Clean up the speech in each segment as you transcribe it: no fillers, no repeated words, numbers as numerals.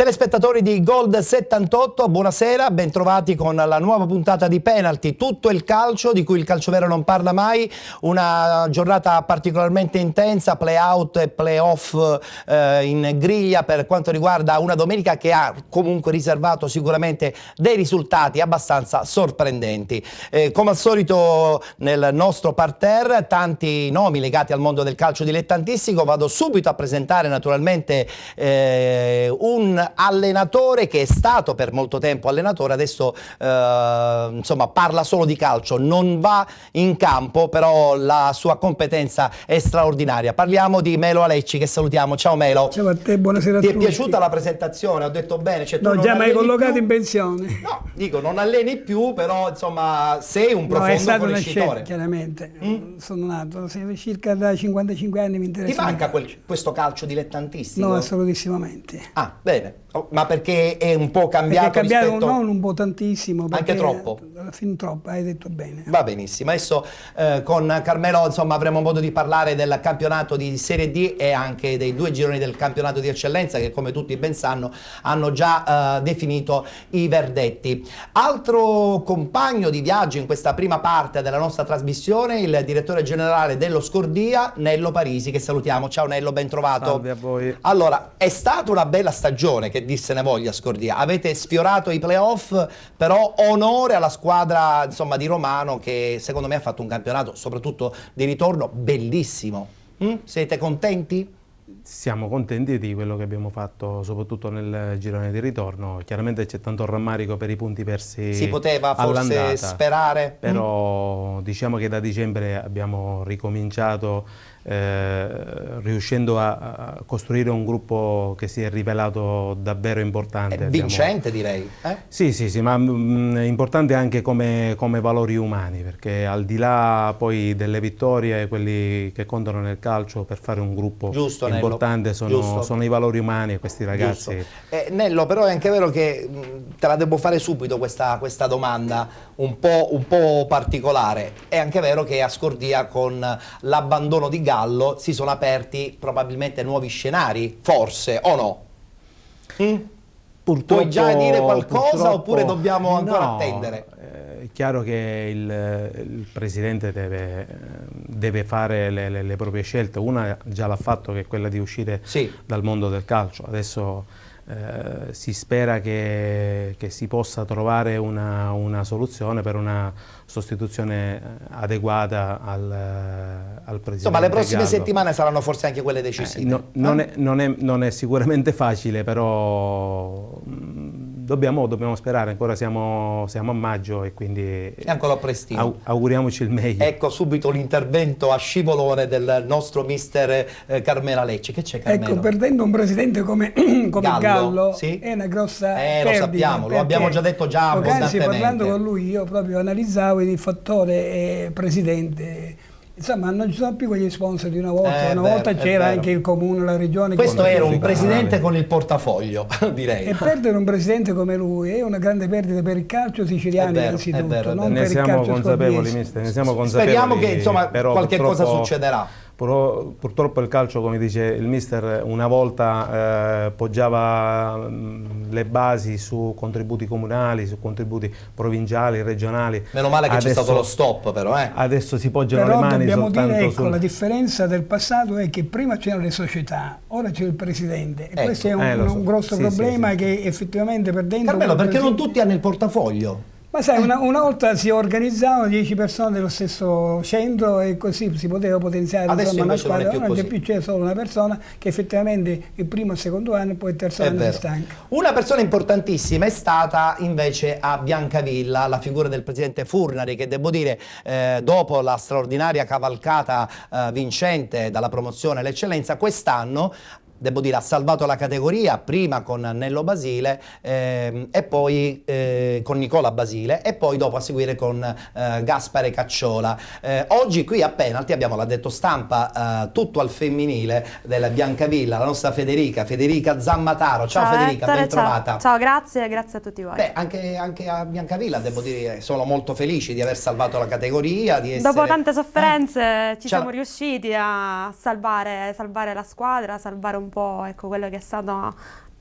Telespettatori di Gold 78, buonasera, bentrovati con la nuova puntata di Penalty, tutto il calcio di cui il calcio vero non parla mai, una giornata particolarmente intensa, play-out e play-off in griglia per quanto riguarda una domenica che ha comunque riservato sicuramente dei risultati abbastanza sorprendenti. Come al solito nel nostro parterre tanti nomi legati al mondo del calcio dilettantistico, vado subito a presentare naturalmente un allenatore che è stato per molto tempo allenatore, adesso insomma parla solo di calcio, non va in campo, però la sua competenza è straordinaria. Parliamo di Melo Alecci, che salutiamo. Ciao Melo. Ciao a te, buonasera a tutti. Ti è piaciuta la presentazione? Ho detto bene? Cioè, no, già mi hai collocato in pensione. No, dico, non alleni più, però insomma sei un profondo è stata conoscitore. Una scelta, chiaramente. Sono nato, circa da 55 anni mi interessa. Ti manca questo calcio dilettantistico? No, assolutissimamente. Ah, bene. Ma perché è un po' cambiato? Perché è cambiato rispetto... non un po' tantissimo. Anche troppo? Fin troppo, hai detto bene. Va benissimo. Adesso con Carmelo insomma avremo modo di parlare del campionato di Serie D e anche dei due gironi del campionato di eccellenza che, come tutti ben sanno, hanno già definito i verdetti. Altro compagno di viaggio in questa prima parte della nostra trasmissione, il direttore generale dello Scordia, Nello Parisi, che salutiamo. Ciao Nello, ben trovato. Salve a voi. Allora, è stata una bella stagione, che dir se ne voglia, Scordia. Avete sfiorato i playoff, però onore alla squadra insomma di Romano, che secondo me ha fatto un campionato, soprattutto di ritorno, bellissimo. Siete contenti? Siamo contenti di quello che abbiamo fatto, soprattutto nel girone di ritorno. Chiaramente c'è tanto rammarico per i punti persi. Si poteva forse sperare? Però diciamo che da dicembre abbiamo ricominciato riuscendo a costruire un gruppo che si è rivelato davvero importante. Vincente, direi. Sì, ma importante anche come valori umani, perché al di là poi delle vittorie, quelli che contano nel calcio per fare un gruppo importante sono i valori umani, e questi ragazzi. Nello, però è anche vero che te la devo fare subito questa domanda un po' particolare. È anche vero che a Scordia, con l'abbandono di Gallo, si sono aperti probabilmente nuovi scenari, forse, o no? Puoi già dire qualcosa oppure dobbiamo ancora attendere? È chiaro che il Presidente deve fare le proprie scelte. Una già l'ha fatto, che è quella di uscire dal mondo del calcio. Adesso si spera che si possa trovare una soluzione per una sostituzione adeguata al Presidente. Insomma, le prossime Gallo. settimane saranno forse anche quelle decisive. Non è sicuramente facile, però dobbiamo sperare. Ancora siamo a maggio e quindi è ancora prestino. Auguriamoci il meglio. Ecco subito l'intervento a scivolone del nostro mister Carmelo Alecci. Che c'è, Carmelo? Ecco, perdendo un presidente come Gallo è una grossa perdita. Lo sappiamo, lo abbiamo già detto abbondantemente. Parlando con lui io proprio analizzavo il fattore presidente. Insomma, non ci sono più quegli sponsor di una volta. Una volta c'era anche il comune, la regione. Questo era un presidente con il portafoglio, direi. E perdere un presidente come lui è una grande perdita per il calcio siciliano, innanzitutto. Non ne per siamo il calcio consapevoli, mister, ne siamo consapevoli. Speriamo che insomma qualche cosa succederà. Purtroppo il calcio, come dice il mister, una volta poggiava le basi su contributi comunali, su contributi provinciali, regionali. Meno male che c'è stato lo stop, però. Adesso si poggiano le mani dobbiamo soltanto dire, ecco, la differenza del passato è che prima c'erano le società, ora c'è il presidente. E questo è un grosso problema che effettivamente perdendo... Carmelo, perché non tutti hanno il portafoglio? Ma sai, una volta si organizzavano 10 persone dello stesso centro e così si poteva potenziare una squadra. Non c'è più, c'è solo una persona che effettivamente il primo e il secondo anno, poi il terzo anno si stanca. Una persona importantissima è stata invece a Biancavilla la figura del presidente Furnari, che devo dire dopo la straordinaria cavalcata vincente dalla promozione all'eccellenza, quest'anno devo dire ha salvato la categoria, prima con Nello Basile e poi con Nicola Basile e poi dopo a seguire con Gaspare Cacciola. Oggi qui a Penalty abbiamo l'addetto stampa tutto al femminile del Biancavilla, la nostra Federica Zammataro. Ciao Federica, ben trovata. Ciao, grazie a tutti voi. Beh, anche a Biancavilla devo dire sono molto felici di aver salvato la categoria, di essere... Dopo tante sofferenze ci siamo riusciti a salvare la squadra, a salvare un po', ecco, quello che è stato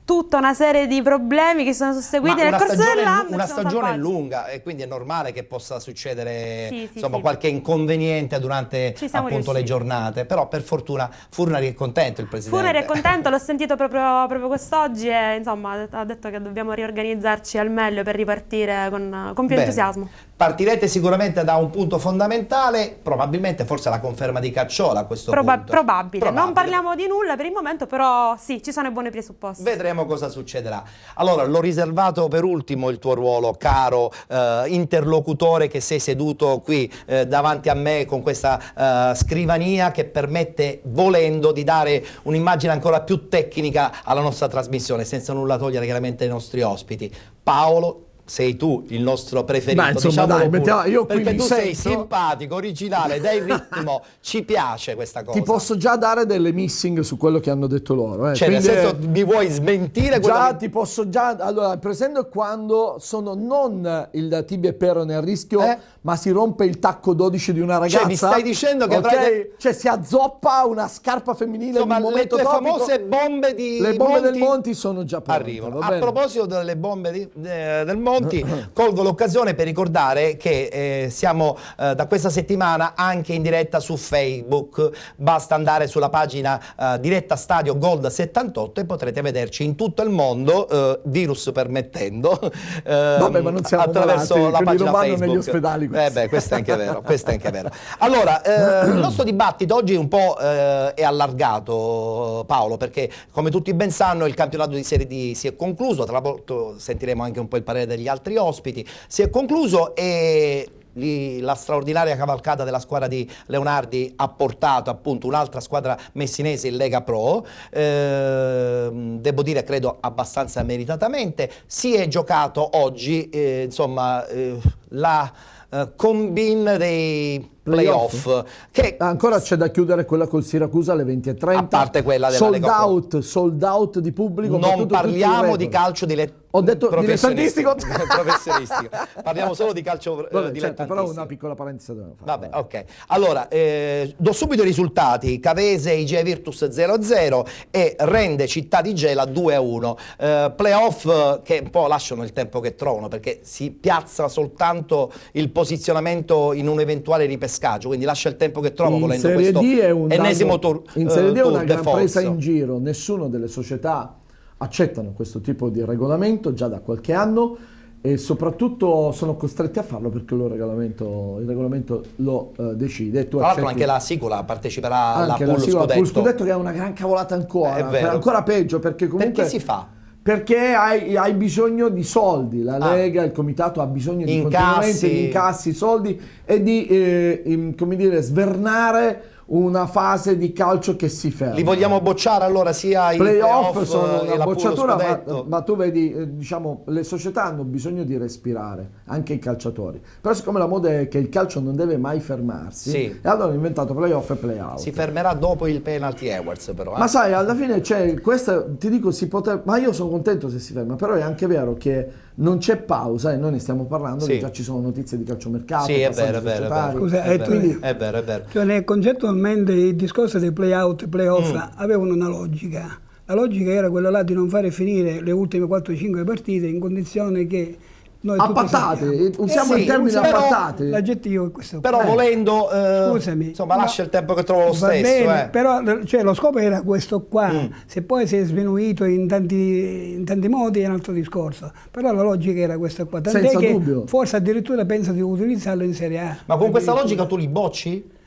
tutta una serie di problemi che sono susseguiti nel corso dell'anno. Una stagione lunga e quindi è normale che possa succedere qualche inconveniente durante appunto le giornate, però per fortuna Furnari è contento, il presidente. Furnari è contento, l'ho sentito proprio quest'oggi e insomma ha detto che dobbiamo riorganizzarci al meglio per ripartire con più entusiasmo. Partirete sicuramente da un punto fondamentale, probabilmente forse la conferma di Cacciola a questo punto. Probabile, non parliamo di nulla per il momento, però sì, ci sono i buoni presupposti. Vedremo cosa succederà. Allora, l'ho riservato per ultimo il tuo ruolo, caro interlocutore che sei seduto qui davanti a me con questa scrivania che permette, volendo, di dare un'immagine ancora più tecnica alla nostra trasmissione, senza nulla togliere chiaramente ai nostri ospiti. Paolo, sei tu il nostro preferito. Ma insomma, dai, io qui perché tu sei simpatico, originale, dai ritmo, ci piace questa cosa. Ti posso già dare delle missing su quello che hanno detto loro. Cioè, nel senso, mi vuoi smentire quello già che... ti posso già... Allora, per esempio, quando sono non il tibia e perone a rischio, ma si rompe il tacco 12 di una ragazza. Cioè, mi stai dicendo che cioè, si azzoppa una scarpa femminile. Insomma, in un momento le tue topico, famose bombe di le bombe Monti del Monti sono già pronte. Arrivano. A proposito delle bombe del Monti, colgo l'occasione per ricordare che siamo da questa settimana anche in diretta su Facebook. Basta andare sulla pagina Diretta Stadio Gold 78 e potrete vederci in tutto il mondo, virus permettendo, vabbè, ma non siamo attraverso malati, la pagina vanno Facebook. Negli ospedali. Questo è anche vero, questo è anche vero. Allora, il nostro dibattito oggi un po' è allargato, Paolo, perché come tutti ben sanno il campionato di Serie D si è concluso, tra l'altro sentiremo anche un po' il parere degli altri ospiti, si è concluso e la straordinaria cavalcata della squadra di Leonardi ha portato appunto un'altra squadra messinese in Lega Pro, devo dire credo abbastanza meritatamente. Si è giocato oggi la combine dei playoff che ancora c'è da chiudere quella col Siracusa alle 20:30, a parte quella della sold out di pubblico. Non parliamo di calcio ho detto professionistico. Parliamo solo di calcio dilettantistico. Certo, però una piccola parentesi dobbiamo fare. Vabbè, ok. Allora, do subito i risultati. Cavese IGE Virtus 0-0 e Rende Città di Gela 2-1. Playoff che un po' lasciano il tempo che trovano, perché si piazza soltanto il posizionamento in un eventuale ripescaggio, quindi lascia il tempo che trova volendo questo ennesimo tour. In Serie D è una gran force. Presa in giro, nessuna delle società accettano questo tipo di regolamento già da qualche anno e soprattutto sono costretti a farlo perché il regolamento lo decide. Tra l'altro anche la Sicola parteciperà alla Pool Scudetto, che è una gran cavolata ancora peggio, perché comunque... Perché si fa? Perché hai bisogno di soldi, la Lega, il comitato ha bisogno di continuamente di incassi, soldi e di come dire, svernare una fase di calcio che si ferma. Li vogliamo bocciare allora sia i playoff sono una bocciatura, ma ma tu vedi, diciamo, le società hanno bisogno di respirare, anche i calciatori. Però siccome la moda è che il calcio non deve mai fermarsi, e allora hanno inventato playoff e playout. Si fermerà dopo il penalty awards però. Ma sai, alla fine c'è questa, ti dico, ma io sono contento se si ferma, però è anche vero che non c'è pausa e noi ne stiamo parlando, che già ci sono notizie di calciomercato. Sì, è vero, è vero. Scusa, è vero. Cioè nel concettualmente il discorso dei play-out e play-off avevano una logica. La logica era quella là di non fare finire le ultime 4-5 partite in condizione che noi appattate, usiamo il termine appattate. L'aggettivo è questo. Però volendo, scusami, insomma, lascia il tempo che trovo lo stesso. Bene, però cioè, lo scopo era questo qua. Se poi si è sminuito in tanti modi è un altro discorso. Però la logica era questa qua. Tant'è senza che dubbio. Forse addirittura pensa di utilizzarlo in Serie A. Ma con questa logica tu li bocci?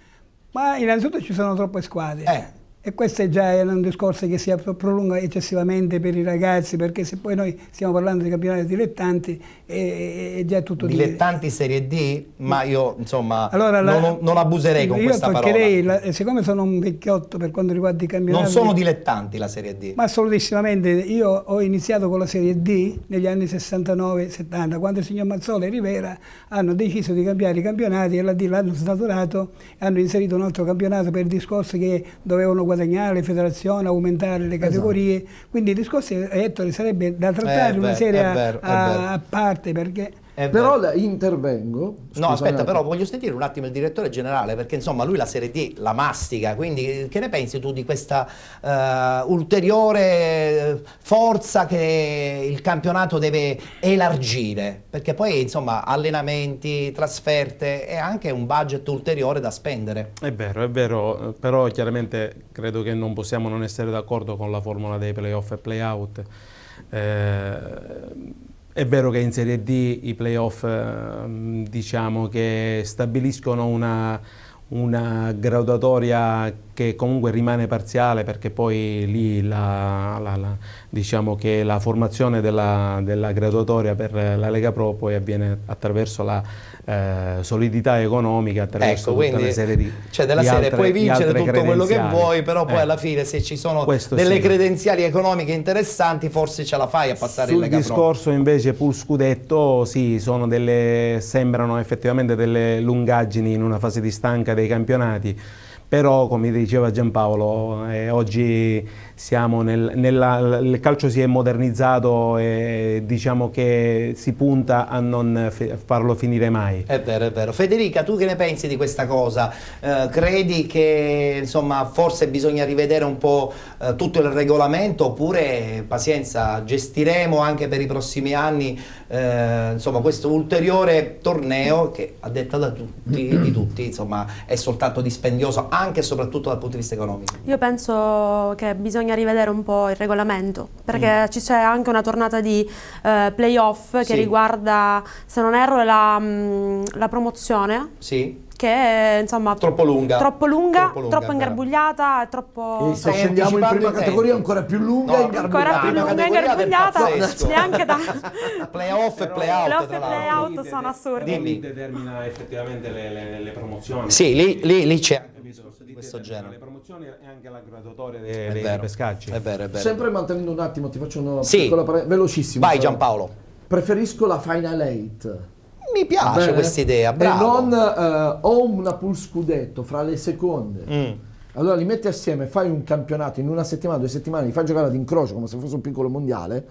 Ma innanzitutto ci sono troppe squadre. E questo è già un discorso che si prolunga eccessivamente per i ragazzi, perché se poi noi stiamo parlando di campionati dilettanti è già tutto dilettanti Serie D, ma io insomma non abuserei con questa parola. Io siccome sono un vecchiotto per quanto riguarda i campionati... Non sono dilettanti la Serie D? Ma assolutissimamente, io ho iniziato con la Serie D negli anni 69-70, quando il signor Mazzola e Rivera hanno deciso di cambiare i campionati e la D l'hanno snaturato e hanno inserito un altro campionato per il discorso che dovevano guadagnare le federazioni, aumentare le categorie, quindi il discorso Ettore sarebbe da trattare una serie a parte, perché Però intervengo. No, aspetta, però voglio sentire un attimo il direttore generale, perché insomma lui la Serie D la mastica, quindi che ne pensi tu di questa ulteriore forza che il campionato deve elargire? Perché poi insomma allenamenti, trasferte e anche un budget ulteriore da spendere. È vero, però chiaramente credo che non possiamo non essere d'accordo con la formula dei playoff e playout. È vero che in Serie D i playoff diciamo che stabiliscono una graduatoria che comunque rimane parziale, perché poi lì diciamo che la formazione della graduatoria per la Lega Pro poi avviene attraverso la solidità economica, attraverso tutta una serie di della serie puoi vincere tutto quello che vuoi, però poi alla fine se ci sono delle credenziali economiche interessanti forse ce la fai a passare in Lega Pro. Sul discorso invece pool scudetto, sì, sembrano effettivamente delle lungaggini in una fase di stanca dei campionati. Però, come diceva Giampaolo, oggi siamo il calcio si è modernizzato e diciamo che si punta a non farlo finire mai. È vero, è vero. Federica, tu che ne pensi di questa cosa? Credi che insomma forse bisogna rivedere un po' tutto il regolamento, oppure pazienza, gestiremo anche per i prossimi anni insomma questo ulteriore torneo che, a detta di tutti, insomma è soltanto dispendioso anche e soprattutto dal punto di vista economico? Io penso che bisogna rivedere un po' il regolamento, perché ci c'è anche una tornata di playoff che riguarda, se non erro, la promozione. Sì. Che è insomma troppo lunga, troppo ingarbugliata, troppo. E se scendiamo in prima categoria ancora più lunga, ingarbugliata, neanche da playoff e playout sono assurdi. Lì determina effettivamente le promozioni. Sì, lì c'è anche bisogno di questo genere. Le promozioni e anche la graduatoria dei pescaggi. È vero. Sempre mantenendo un attimo, ti faccio una piccola velocissima. Vai Giampaolo. Preferisco la Final 8. Mi piace questa idea, bravo. E non ho una pool scudetto fra le seconde. Allora li metti assieme, fai un campionato in una settimana, 2 settimane, li fai giocare ad incrocio come se fosse un piccolo mondiale,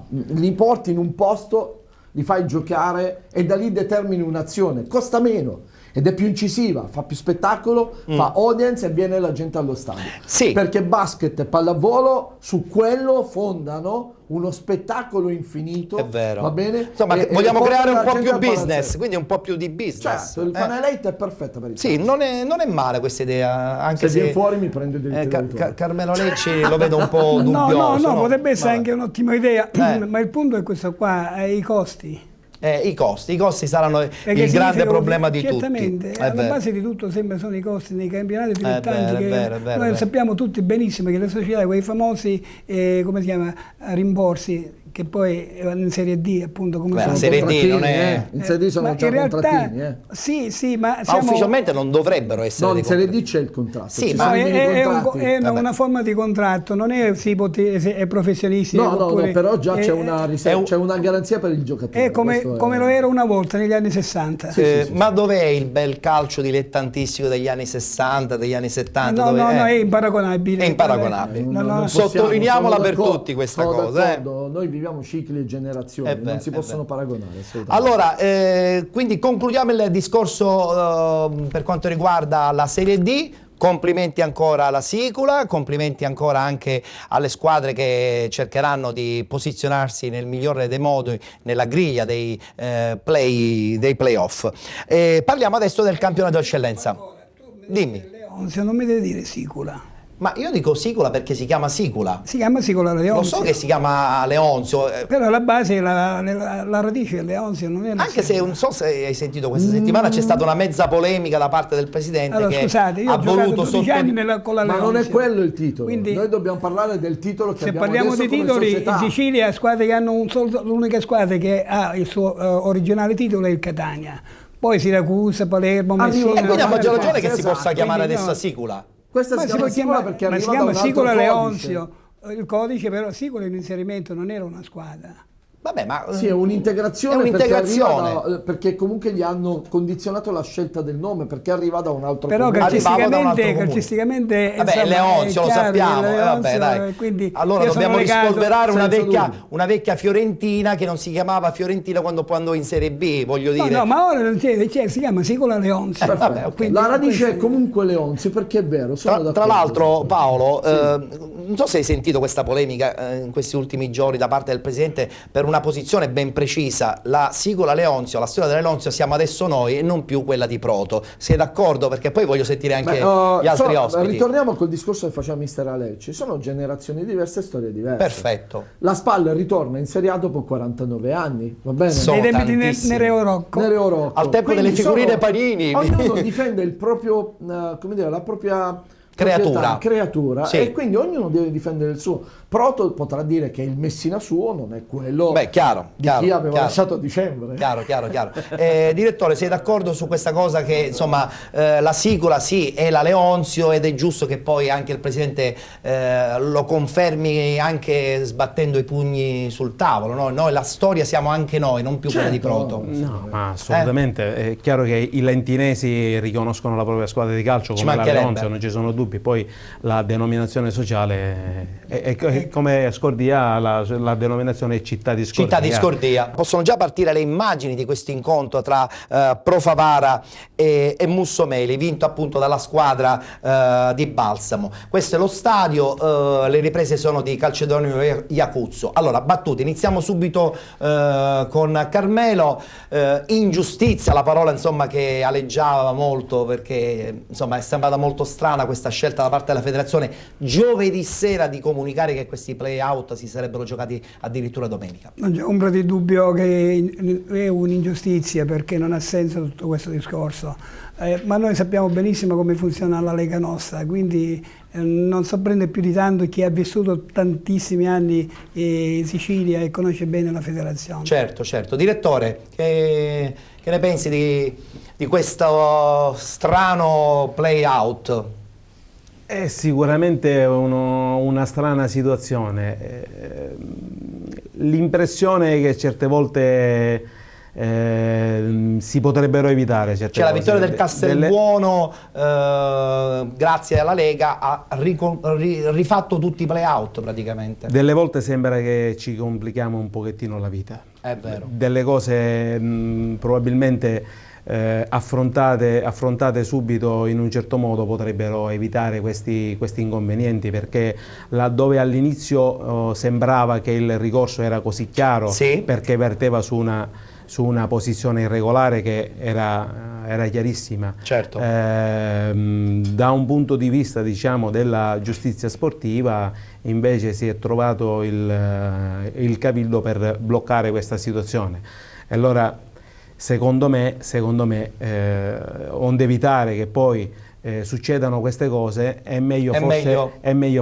li porti in un posto, li fai giocare e da lì determini un'azione, costa meno ed è più incisiva, fa più spettacolo, fa audience e viene la gente allo stadio. Sì. Perché basket e pallavolo su quello fondano uno spettacolo infinito. È vero. Va bene? Insomma, vogliamo creare un po' più business, quindi un po' più di business. Certo, il Final 8 è perfetta per il Sì, non è male questa idea, anche se viene fuori mi prende del Carmelo Lecci lo vedo un po' dubbioso. No, potrebbe essere anche un'ottima idea, ma il punto è questo qua, i costi. I costi saranno il grande problema di tutti. Certamente, alla base di tutto sempre sono i costi nei campionati dilettanti. Noi sappiamo tutti benissimo che le società, quei famosi come si chiama, rimborsi, che poi in Serie D appunto come sono la Serie D non è in Serie D sono già contrattini sì, ma ufficialmente non dovrebbero essere. No, in Serie D c'è il contratto. Sì, ma è una forma di contratto, non è è professionisti. No, però già c'è una garanzia per il giocatore. È come lo era una volta negli anni 60. Ma dov'è il bel calcio dilettantistico degli anni 60, degli anni 70? No, è imparagonabile. È imparagonabile. Sottolineiamola per tutti questa cosa. Noi viviamo cicli e generazioni, non si possono paragonare. Allora, quindi concludiamo il discorso per quanto riguarda la Serie D. Complimenti ancora alla Sicula, complimenti ancora anche alle squadre che cercheranno di posizionarsi nel migliore dei modi nella griglia dei playoff. Parliamo adesso del campionato d'eccellenza. Dimmi. Leonzio, non mi devi dire Sicula. Ma io dico Sicula perché si chiama Sicula. Si chiama Sicula Leonzio. Lo so che si chiama Leonzio. Però la base, la radice è Leonzio, non è anche se non so se hai sentito questa settimana c'è stata una mezza polemica da parte del presidente allora, che scusate, io ha voluto con la ma non è quello il titolo. Quindi, noi dobbiamo parlare del titolo che se parliamo di titoli, in Sicilia squadre che hanno l'unica squadra che ha il suo originale titolo è il Catania. Poi Siracusa, Palermo, Messina. E quindi ha maggior ragione che si possa chiamare adesso Sicula. Questa si chiama Sicula perché arriva da un altro Sicula codice. Leonzio, il codice, però Sicula in inserimento non era una squadra. Vabbè, ma sì, è un'integrazione, perché comunque gli hanno condizionato la scelta del nome, perché arriva da un altro però calcisticamente vabbè, Leonzio, lo sappiamo, vabbè, dai. Allora dobbiamo rispolverare una vecchia Fiorentina che non si chiamava Fiorentina quando andò in Serie B, voglio dire. No, ma ora si chiama Sicola Leonzio. Okay. La radice è comunque Leonzio, perché è vero. Tra l'altro, Paolo, non so se hai sentito questa polemica in questi ultimi giorni da parte del Presidente per una posizione ben precisa: la Sicola Leonzio, la storia della Leonzio siamo adesso noi e non più quella di Proto. Sei d'accordo? Perché poi voglio sentire anche gli altri ospiti. Ritorniamo col discorso che faceva mister Alecci. Sono generazioni diverse e storie diverse. Perfetto. La Spal ritorna in Serie A dopo 49 anni, va bene? Nei tempi di Nereo Rocco. Al tempo delle figurine Panini. Ognuno difende il proprio, come dire, la propria creatura sì. E quindi ognuno deve difendere il suo. Proto potrà dire che il Messina suo non è quello chi aveva lasciato a dicembre. Chiaro. Direttore, sei d'accordo su questa cosa che insomma la Sicola sì è la Leonzio ed è giusto che poi anche il Presidente lo confermi anche sbattendo i pugni sul tavolo, no? Noi la storia siamo anche noi, non più quella di Proto. No, ma assolutamente, è chiaro che i lentinesi riconoscono la propria squadra di calcio come la Leonzio, non ci sono dubbi, poi la denominazione sociale è come Scordia, la denominazione è Città di Scordia. Città di Scordia. Possono già partire le immagini di questo incontro tra Pro Favara e Mussomeli, vinto appunto dalla squadra di Balsamo. Questo è lo stadio, le riprese sono di Calcedonio Iacuzzo. Allora, battute, iniziamo subito con Carmelo. Ingiustizia, la parola insomma che aleggiava molto, perché insomma è sembrata molto strana questa scelta da parte della federazione giovedì sera di comunicare che questi play-out si sarebbero giocati addirittura domenica. Non c'è ombra di dubbio che è un'ingiustizia, perché non ha senso tutto questo discorso, ma noi sappiamo benissimo come funziona la Lega nostra, quindi non sorprende più di tanto chi ha vissuto tantissimi anni in Sicilia e conosce bene la federazione. Certo. Direttore, che ne pensi di questo strano play-out? È sicuramente una strana situazione. L'impressione è che certe volte si potrebbero evitare certe cose. La vittoria del Castelbuono grazie alla Lega ha rifatto tutti i play-out praticamente. Delle volte sembra che ci complichiamo un pochettino la vita. È vero. Delle cose probabilmente affrontate subito in un certo modo potrebbero evitare questi inconvenienti, perché laddove all'inizio sembrava che il ricorso era così chiaro, sì, perché verteva su una posizione irregolare che era chiarissima. Certo. Da un punto di vista, diciamo, della giustizia sportiva invece si è trovato il cavildo per bloccare questa situazione. E allora secondo me onde evitare che poi succedano queste cose è meglio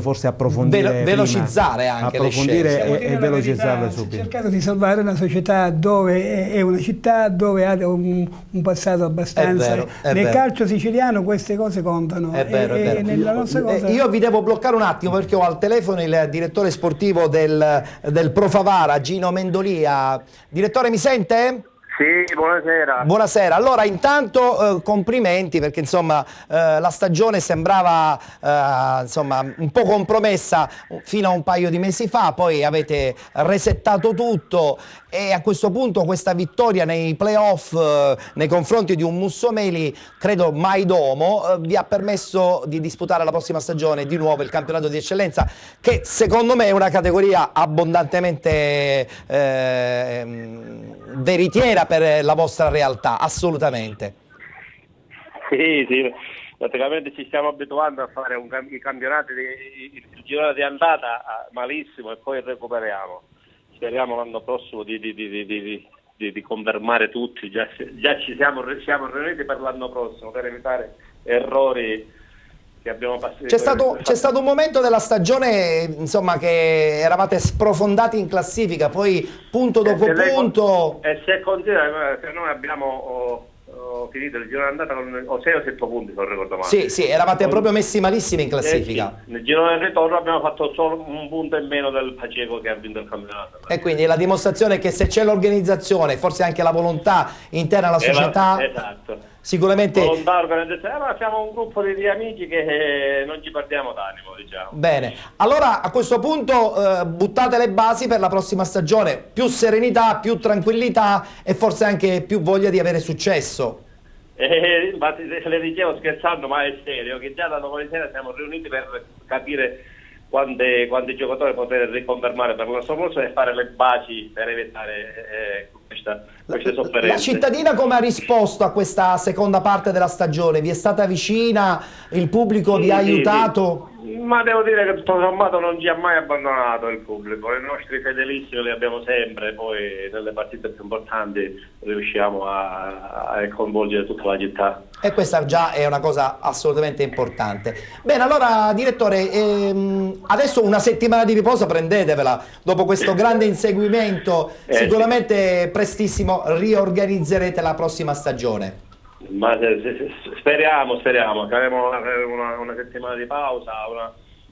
forse approfondire, velocizzare anche le scelte e velocizzarle subito. Cercare di salvare una società dove è una città dove ha un passato abbastanza. Nel calcio siciliano queste cose contano. È vero. Nella nostra cosa... Io vi devo bloccare un attimo perché ho al telefono il direttore sportivo del Pro Favara, Gino Mendolia. Direttore, mi sente? Sì, buonasera. Buonasera. Allora, intanto complimenti, perché insomma la stagione sembrava insomma un po' compromessa fino a un paio di mesi fa, poi avete resettato tutto e a questo punto questa vittoria nei playoff nei confronti di un Mussomeli, credo mai domo, vi ha permesso di disputare la prossima stagione di nuovo il campionato di eccellenza, che secondo me è una categoria abbondantemente veritiera per la vostra realtà, assolutamente. Sì, praticamente ci stiamo abituando a fare i campionati, il girone di andata malissimo e poi recuperiamo. Speriamo l'anno prossimo di confermare tutti, già ci siamo riuniti per l'anno prossimo per evitare errori che abbiamo passato. C'è stato un momento della stagione insomma che eravate sprofondati in classifica, poi punto dopo punto. E se continua, noi abbiamo ho finito il girone andata con 6 o 7 punti, se non ricordo male. Sì, sì, eravate proprio messi malissimi in classifica. Sì. Nel girone del ritorno abbiamo fatto solo un punto in meno del Paceco che ha vinto il campionato. E quindi la dimostrazione è che se c'è l'organizzazione, forse anche la volontà interna alla società, esatto. Sicuramente volontà, organizzazione, ma siamo un gruppo di amici che non ci perdiamo d'animo, diciamo. Bene, allora a questo punto buttate le basi per la prossima stagione, più serenità, più tranquillità e forse anche più voglia di avere successo. Infatti le dicevo scherzando, ma è serio, che già da domani sera siamo riuniti per capire quanti giocatori poter riconfermare per la promozione e fare le basi per evitare queste sofferenze. La cittadina come ha risposto a questa seconda parte della stagione? Vi è stata vicina? Il pubblico vi ha aiutato? Sì. Ma devo dire che tutto sommato non ci ha mai abbandonato il pubblico, i nostri fedelissimi li abbiamo sempre, poi nelle partite più importanti riusciamo a coinvolgere tutta la città. E questa già è una cosa assolutamente importante. Bene, allora direttore, adesso una settimana di riposo prendetevela, dopo questo grande inseguimento, sicuramente prestissimo riorganizzerete la prossima stagione. Ma speriamo che avremo una settimana di pausa,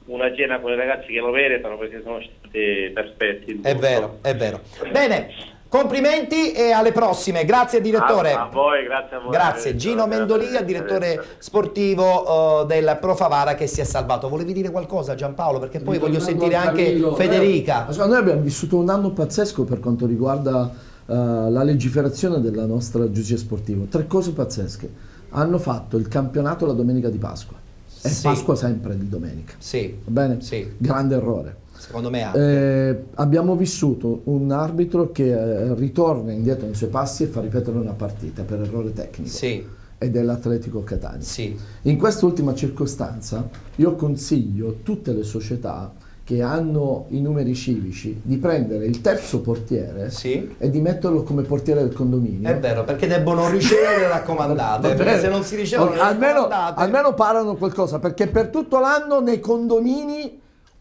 una cena con i ragazzi che lo meritano perché sono stati perfetti. È vero, è vero. Bene, complimenti e alle prossime. Grazie direttore. A voi, grazie a voi. Grazie. Gino Mendolia, direttore sportivo del Pro Favara che si è salvato. Volevi dire qualcosa Giampaolo? Perché poi voglio sentire anche Federica. Noi abbiamo vissuto un anno pazzesco per quanto riguarda la legiferazione della nostra giustizia sportiva. 3 cose pazzesche. Hanno fatto il campionato la domenica di Pasqua e Pasqua sempre di domenica. Sì. Va bene? Sì. Grande errore. Secondo me anche. Abbiamo vissuto un arbitro che ritorna indietro nei suoi passi e fa ripetere una partita per errore tecnico. Sì. Ed è l'Atletico Catania. Sì. In quest'ultima circostanza io consiglio tutte le società che hanno i numeri civici di prendere il terzo portiere e di metterlo come portiere del condominio. È vero, perché debbono ricevere le raccomandate, perché se non si ricevono le raccomandate... Almeno parlano qualcosa, perché per tutto l'anno nei condomini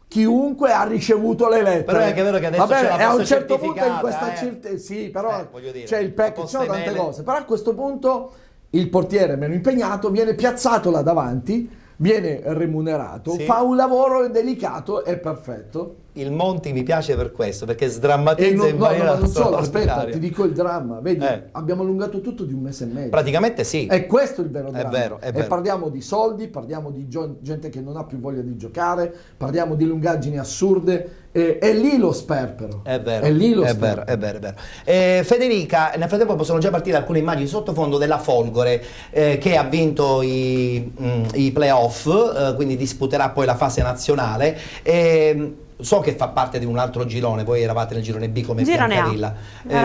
chiunque ha ricevuto le lettere. Però è anche vero che adesso c'è la e a un certo certificata, punto in questa sì, però c'è il PEC, ci sono tante cose. Però a questo punto il portiere meno impegnato viene piazzato là davanti, viene remunerato, fa un lavoro delicato e perfetto. Il Monti mi piace per questo, perché sdrammatizza in maniera non solo, aspetta, ti dico il dramma, vedi, abbiamo allungato tutto di 1 mese e mezzo. Praticamente sì. E questo è il vero dramma. È vero. E parliamo di soldi, parliamo di gente che non ha più voglia di giocare, parliamo di lungaggini assurde, è lì lo sperpero. È vero, è lì lo sperpero. È vero. Federica, nel frattempo possono già partire alcune immagini sottofondo della Folgore che ha vinto i playoff, quindi disputerà poi la fase nazionale. So che fa parte di un altro girone, voi eravate nel girone B come Biancavilla,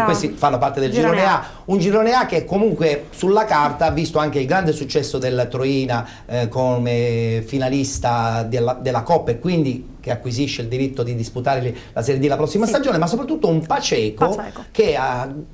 questi fanno parte del girone A, un girone A che comunque sulla carta ha visto anche il grande successo del Troina come finalista della Coppa e quindi che acquisisce il diritto di disputare la Serie D la prossima stagione, ma soprattutto un Paceco che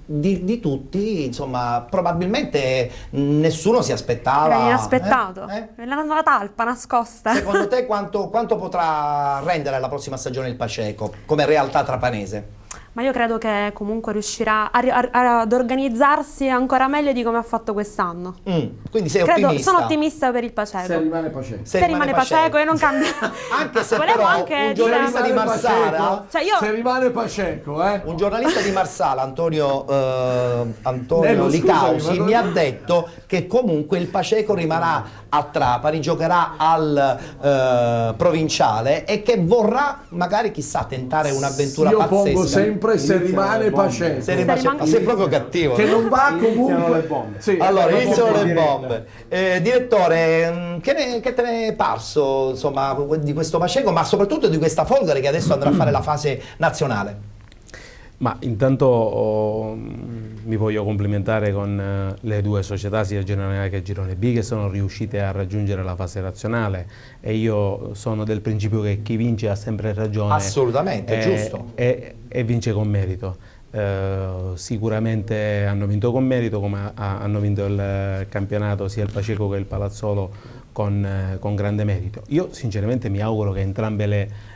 di tutti, insomma, probabilmente nessuno si aspettava. Era inaspettato, la talpa nascosta. Secondo te quanto potrà rendere la prossima stagione il Paceco come realtà trapanese? Ma io credo che comunque riuscirà ad organizzarsi ancora meglio di come ha fatto quest'anno. Quindi sei ottimista? Sono ottimista per il Paceco. Se rimane Paceco. Se rimane Paceco e non cambia. Anche se però un giornalista di Marsala, se rimane Paceco, un giornalista di Marsala, Antonio Licausi, mi ha detto che comunque il Paceco rimarrà a Trapani, giocherà al provinciale e che vorrà magari chissà tentare un'avventura pazzesca. Io pongo sempre se rimane Paceco. Sei proprio cattivo. Che non va comunque le bombe. Allora iniziano le bombe. Direttore, che te ne è parso insomma di questo Paceco, ma soprattutto di questa Folgore che adesso andrà a fare la fase nazionale? Ma intanto mi voglio complimentare con le 2 società, sia Girone A che Girone B, che sono riuscite a raggiungere la fase nazionale e io sono del principio che chi vince ha sempre ragione. Assolutamente, giusto. E vince con merito. Sicuramente hanno vinto con merito, come hanno vinto il campionato sia il Paceco che il Palazzolo con grande merito. Io sinceramente mi auguro che entrambe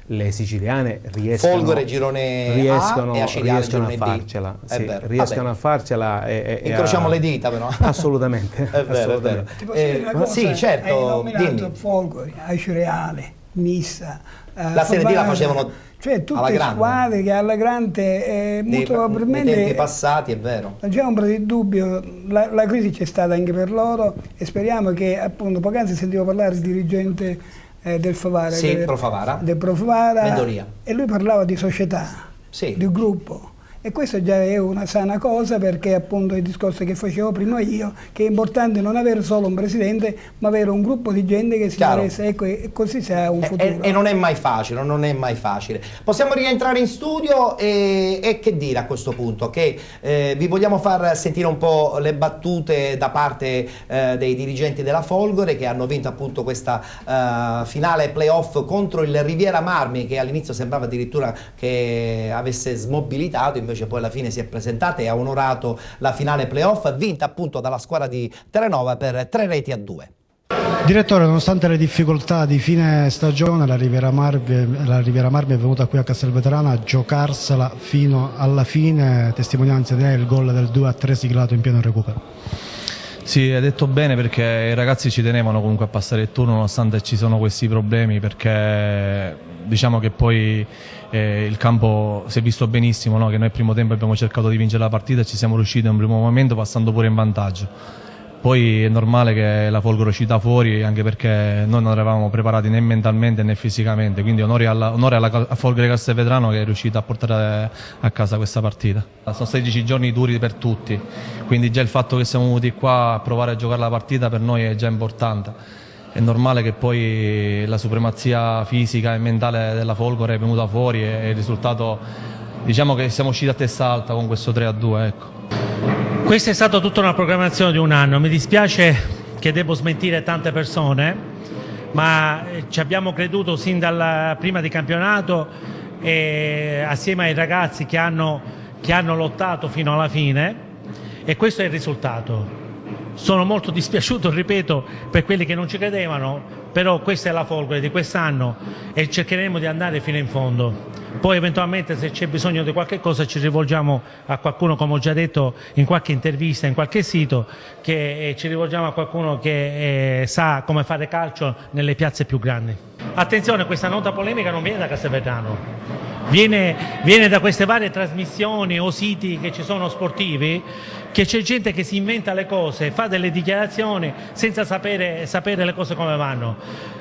le siciliane riescano, Folgore girone A e Acireale girone farcela, D. sì, riescano a farcela incrociamo le dita però. Assolutamente. È vero, assolutamente. Ti posso dire una cosa? Sì, certo, hai nominato Folgore, Acireale, Nissa, la Serie D la facevano, cioè tutte squadre che alla grande molto probabilmente nei tempi passati, è vero. Non c'è ombra di dubbio, la crisi c'è stata anche per loro e speriamo che, appunto, poc'anzi sentivo parlare il dirigente del Favara, sì, Pro Favara, Mendolia, e lui parlava di società, sì, di gruppo. E questo già è una sana cosa, perché appunto il discorso che facevo prima io, che è importante non avere solo un presidente, ma avere un gruppo di gente che si interessa, ecco, e così si ha un futuro. E non è mai facile, non è mai facile. Possiamo rientrare in studio e che dire a questo punto? Che vi vogliamo far sentire un po' le battute da parte dei dirigenti della Folgore, che hanno vinto appunto questa finale playoff contro il Riviera Marmi, che all'inizio sembrava addirittura che avesse smobilitato, invece poi alla fine si è presentata e ha onorato la finale playoff, vinta appunto dalla squadra di Terranova per 3-2. Direttore, nonostante le difficoltà di fine stagione, la Riviera Marmi è venuta qui a Castelvetrano a giocarsela fino alla fine, testimonianza del gol del 2-3 siglato in pieno recupero. Sì, hai detto bene, perché i ragazzi ci tenevano comunque a passare il turno nonostante ci sono questi problemi, perché diciamo che poi il campo si è visto benissimo, no? Che noi al primo tempo abbiamo cercato di vincere la partita e ci siamo riusciti in un primo momento passando pure in vantaggio. Poi è normale che la Folgore è uscita fuori, anche perché noi non eravamo preparati né mentalmente né fisicamente, quindi onore alla Folgore Castelvetrano che è riuscita a portare a casa questa partita. Sono 16 giorni duri per tutti, quindi già il fatto che siamo venuti qua a provare a giocare la partita per noi è già importante. È normale che poi la supremazia fisica e mentale della Folgore è venuta fuori e il risultato, diciamo che siamo usciti a testa alta con questo 3-2, ecco. Questa è stata tutta una programmazione di un anno. Mi dispiace che devo smentire tante persone, ma ci abbiamo creduto sin dal prima di campionato, assieme ai ragazzi che hanno lottato fino alla fine, e questo è il risultato. Sono molto dispiaciuto, ripeto, per quelli che non ci credevano, però questa è la Folgore di quest'anno e cercheremo di andare fino in fondo. Poi eventualmente, se c'è bisogno di qualche cosa, ci rivolgiamo a qualcuno, come ho già detto in qualche intervista, in qualche sito, che ci rivolgiamo a qualcuno che sa come fare calcio nelle piazze più grandi. Attenzione, questa nota polemica non viene da Castelvetrano, viene da queste varie trasmissioni o siti che ci sono sportivi, che c'è gente che si inventa le cose, fa delle dichiarazioni senza sapere le cose come vanno.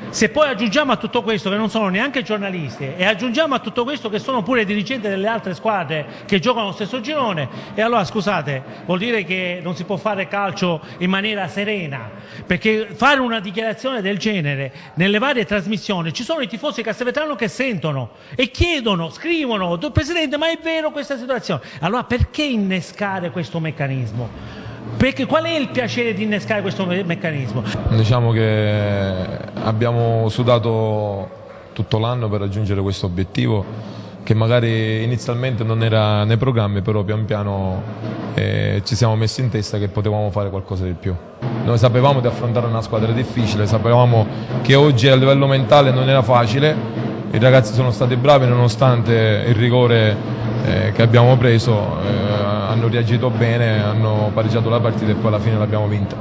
Se poi aggiungiamo a tutto questo che non sono neanche giornalisti, e aggiungiamo a tutto questo che sono pure dirigenti delle altre squadre che giocano lo stesso girone, e allora scusate, vuol dire che non si può fare calcio in maniera serena, perché fare una dichiarazione del genere nelle varie trasmissioni, ci sono i tifosi castelvetrano che sentono e chiedono, scrivono: Presidente, ma è vero questa situazione? Allora perché innescare questo meccanismo? Perché qual è il piacere di innescare questo meccanismo? Diciamo che abbiamo sudato tutto l'anno per raggiungere questo obiettivo, che magari inizialmente non era nei programmi, però pian piano ci siamo messi in testa che potevamo fare qualcosa di più. Noi sapevamo di affrontare una squadra difficile, sapevamo che oggi a livello mentale non era facile, i ragazzi sono stati bravi nonostante il rigore che abbiamo preso, hanno reagito bene, hanno pareggiato la partita e poi alla fine l'abbiamo vinta.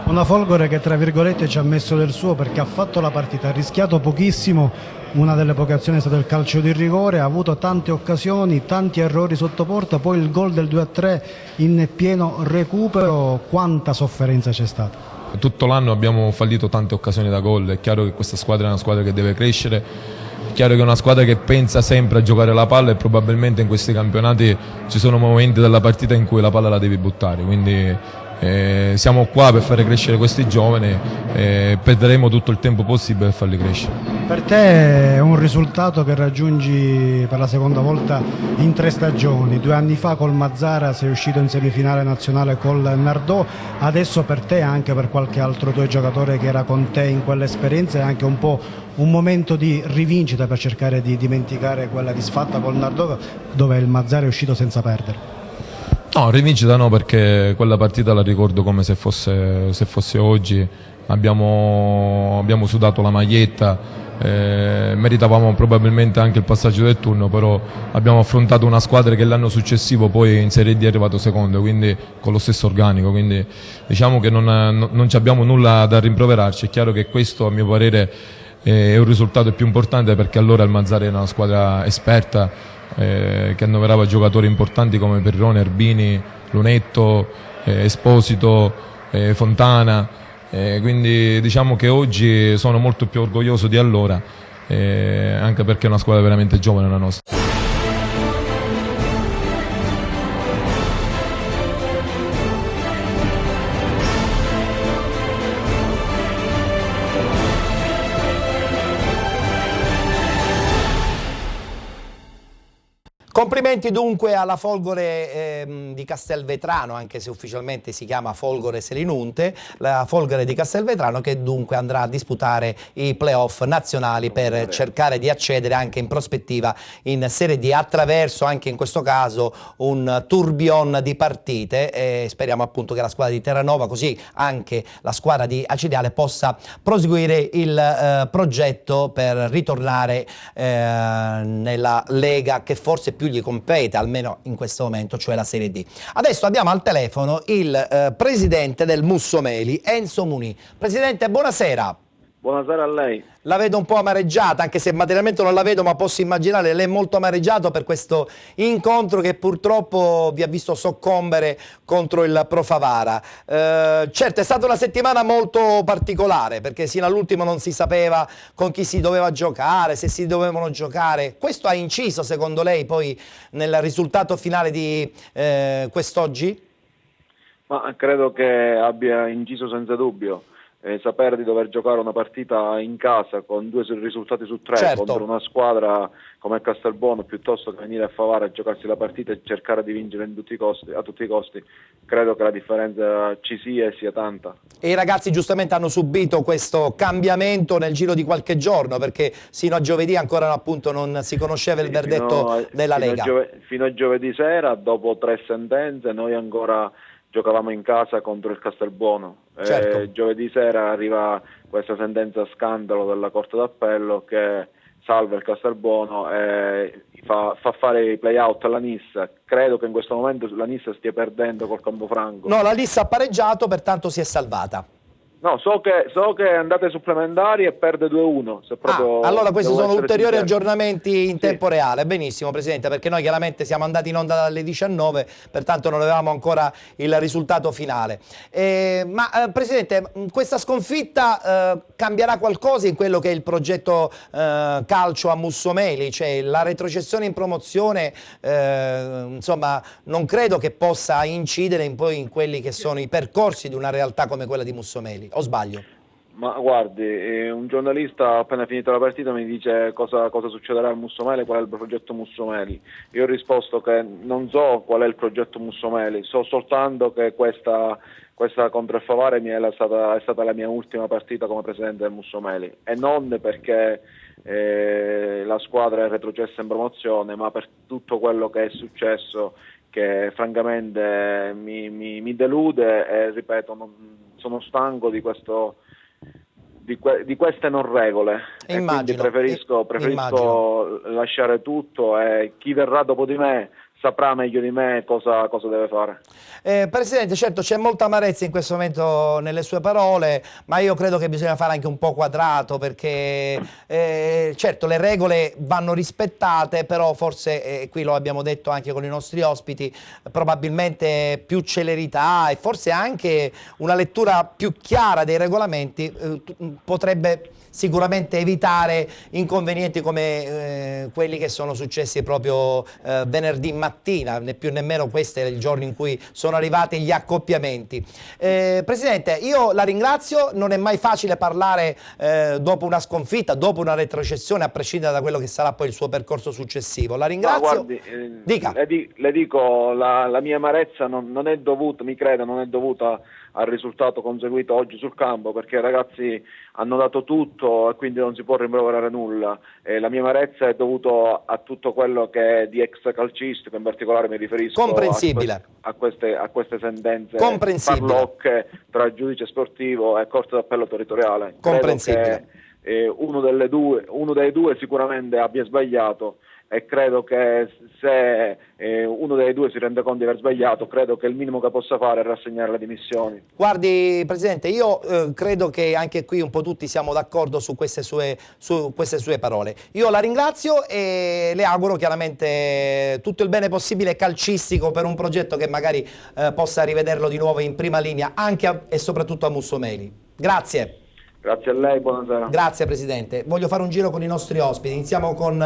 Una Folgore che tra virgolette ci ha messo del suo, perché ha fatto la partita, ha rischiato pochissimo, una delle poche azioni è stato il calcio di rigore, ha avuto tante occasioni, tanti errori sotto porta, poi il gol del 2-3 in pieno recupero. Quanta sofferenza c'è stata? Tutto l'anno abbiamo fallito tante occasioni da gol, è chiaro che questa squadra è una squadra che deve crescere. È chiaro che è una squadra che pensa sempre a giocare la palla, e probabilmente in questi campionati ci sono momenti della partita in cui la palla la devi buttare, quindi siamo qua per fare crescere questi giovani e perderemo tutto il tempo possibile per farli crescere. Per te è un risultato che raggiungi per la seconda volta in 3 stagioni. 2 anni fa col Mazzara sei uscito in semifinale nazionale col Nardò, adesso per te e anche per qualche altro tuo giocatore che era con te in quell'esperienza è anche un po' un momento di rivincita per cercare di dimenticare quella disfatta col Nardò, dove il Mazzara è uscito senza perdere. No, rivincita no, perché quella partita la ricordo come se fosse oggi, abbiamo sudato la maglietta, meritavamo probabilmente anche il passaggio del turno, però abbiamo affrontato una squadra che l'anno successivo poi in Serie D è arrivato secondo, quindi con lo stesso organico, quindi diciamo che non abbiamo nulla da rimproverarci. È chiaro che questo, a mio parere, è un risultato più importante, perché allora il Mazzara è una squadra esperta, che annoverava giocatori importanti come Perrone, Erbini, Lunetto, Esposito, Fontana. Quindi diciamo che oggi sono molto più orgoglioso di allora, anche perché è una squadra veramente giovane la nostra. Complimenti dunque alla Folgore di Castelvetrano, anche se ufficialmente si chiama Folgore Selinunte, la Folgore di Castelvetrano, che dunque andrà a disputare i playoff nazionali per cercare di accedere anche in prospettiva in Serie D, attraverso anche in questo caso un tourbillon di partite, e speriamo appunto che la squadra di Terranova, così anche la squadra di Acireale, possa proseguire il progetto per ritornare nella Lega che forse più gli compete, almeno in questo momento, cioè la Serie D. Adesso abbiamo al telefono il presidente del Mussomeli, Enzo Muni. Presidente, buonasera. Buonasera a lei. La vedo un po' amareggiata, anche se materialmente non la vedo, ma posso immaginare, lei è molto amareggiato per questo incontro che purtroppo vi ha visto soccombere contro il Pro Favara. Certo, è stata una settimana molto particolare, perché sino all'ultimo non si sapeva con chi si doveva giocare, se si dovevano giocare. Questo ha inciso, secondo lei, poi nel risultato finale di quest'oggi? Ma credo che abbia inciso senza dubbio. Sapere di dover giocare una partita in casa con 2 risultati su 3, certo, contro una squadra come Castelbuono, piuttosto che venire a Favara a giocarsi la partita e cercare di vincere a tutti i costi, credo che la differenza ci sia e sia tanta. E i ragazzi giustamente hanno subito questo cambiamento nel giro di qualche giorno, perché sino a giovedì ancora appunto non si conosceva il verdetto della Lega. Fino a giovedì sera, dopo 3 sentenze, noi ancora giocavamo in casa contro il Castelbuono. Certo. Giovedì sera arriva questa sentenza scandalo della Corte d'Appello che salva il Castelbuono e fa fare i play-out alla Nissa. Credo che in questo momento la Nissa stia perdendo col Campofranco. No, la Nissa ha pareggiato, pertanto si è salvata. No, so che è andata ai supplementari e perde 2-1. Allora questi sono ulteriori aggiornamenti in tempo reale. Benissimo, Presidente, perché noi chiaramente siamo andati in onda dalle 19, pertanto non avevamo ancora il risultato finale. Presidente, questa sconfitta cambierà qualcosa in quello che è il progetto calcio a Mussomeli? Cioè la retrocessione in promozione, insomma, non credo che possa incidere poi in quelli che sono i percorsi di una realtà come quella di Mussomeli. O sbaglio? Ma guardi, un giornalista appena finita la partita mi dice cosa succederà al Mussomeli, qual è il progetto Mussomeli. Io ho risposto che non so qual è il progetto Mussomeli, so soltanto che questa contro il Favara è stata la mia ultima partita come presidente del Mussomeli, e non perché la squadra è retrocessa in promozione, ma per tutto quello che è successo, che francamente mi delude e ripeto, sono stanco di queste non regole. Immagino, e quindi preferisco lasciare tutto, e chi verrà dopo di me saprà meglio di me cosa deve fare. Presidente, certo c'è molta amarezza in questo momento nelle sue parole, ma io credo che bisogna fare anche un po' quadrato, perché certo le regole vanno rispettate, però forse, qui lo abbiamo detto anche con i nostri ospiti, probabilmente più celerità e forse anche una lettura più chiara dei regolamenti potrebbe sicuramente evitare inconvenienti come quelli che sono successi proprio venerdì mattina, né più nemmeno questo è il giorno in cui sono arrivati gli accoppiamenti. Presidente, io la ringrazio, non è mai facile parlare dopo una sconfitta, dopo una retrocessione, a prescindere da quello che sarà poi il suo percorso successivo. La ringrazio. No, guardi, dica. Le dico, la mia amarezza non è dovuta, mi creda, non è dovuta al risultato conseguito oggi sul campo, perché i ragazzi hanno dato tutto e quindi non si può rimproverare nulla. La mia amarezza è dovuta a tutto quello che è di extracalcistico, in particolare mi riferisco a queste sentenze farlocche tra giudice sportivo e corte d'appello territoriale. Comprensibile. Credo che uno dei due sicuramente abbia sbagliato, e credo che se uno dei due si rende conto di aver sbagliato, credo che il minimo che possa fare è rassegnare le dimissioni. Guardi Presidente, io credo che anche qui un po' tutti siamo d'accordo su queste sue parole. Io la ringrazio e le auguro chiaramente tutto il bene possibile calcistico per un progetto che magari possa rivederlo di nuovo in prima linea anche e soprattutto a Mussomeli. Grazie. Grazie a lei, buonasera. Grazie Presidente. Voglio fare un giro con i nostri ospiti. Iniziamo con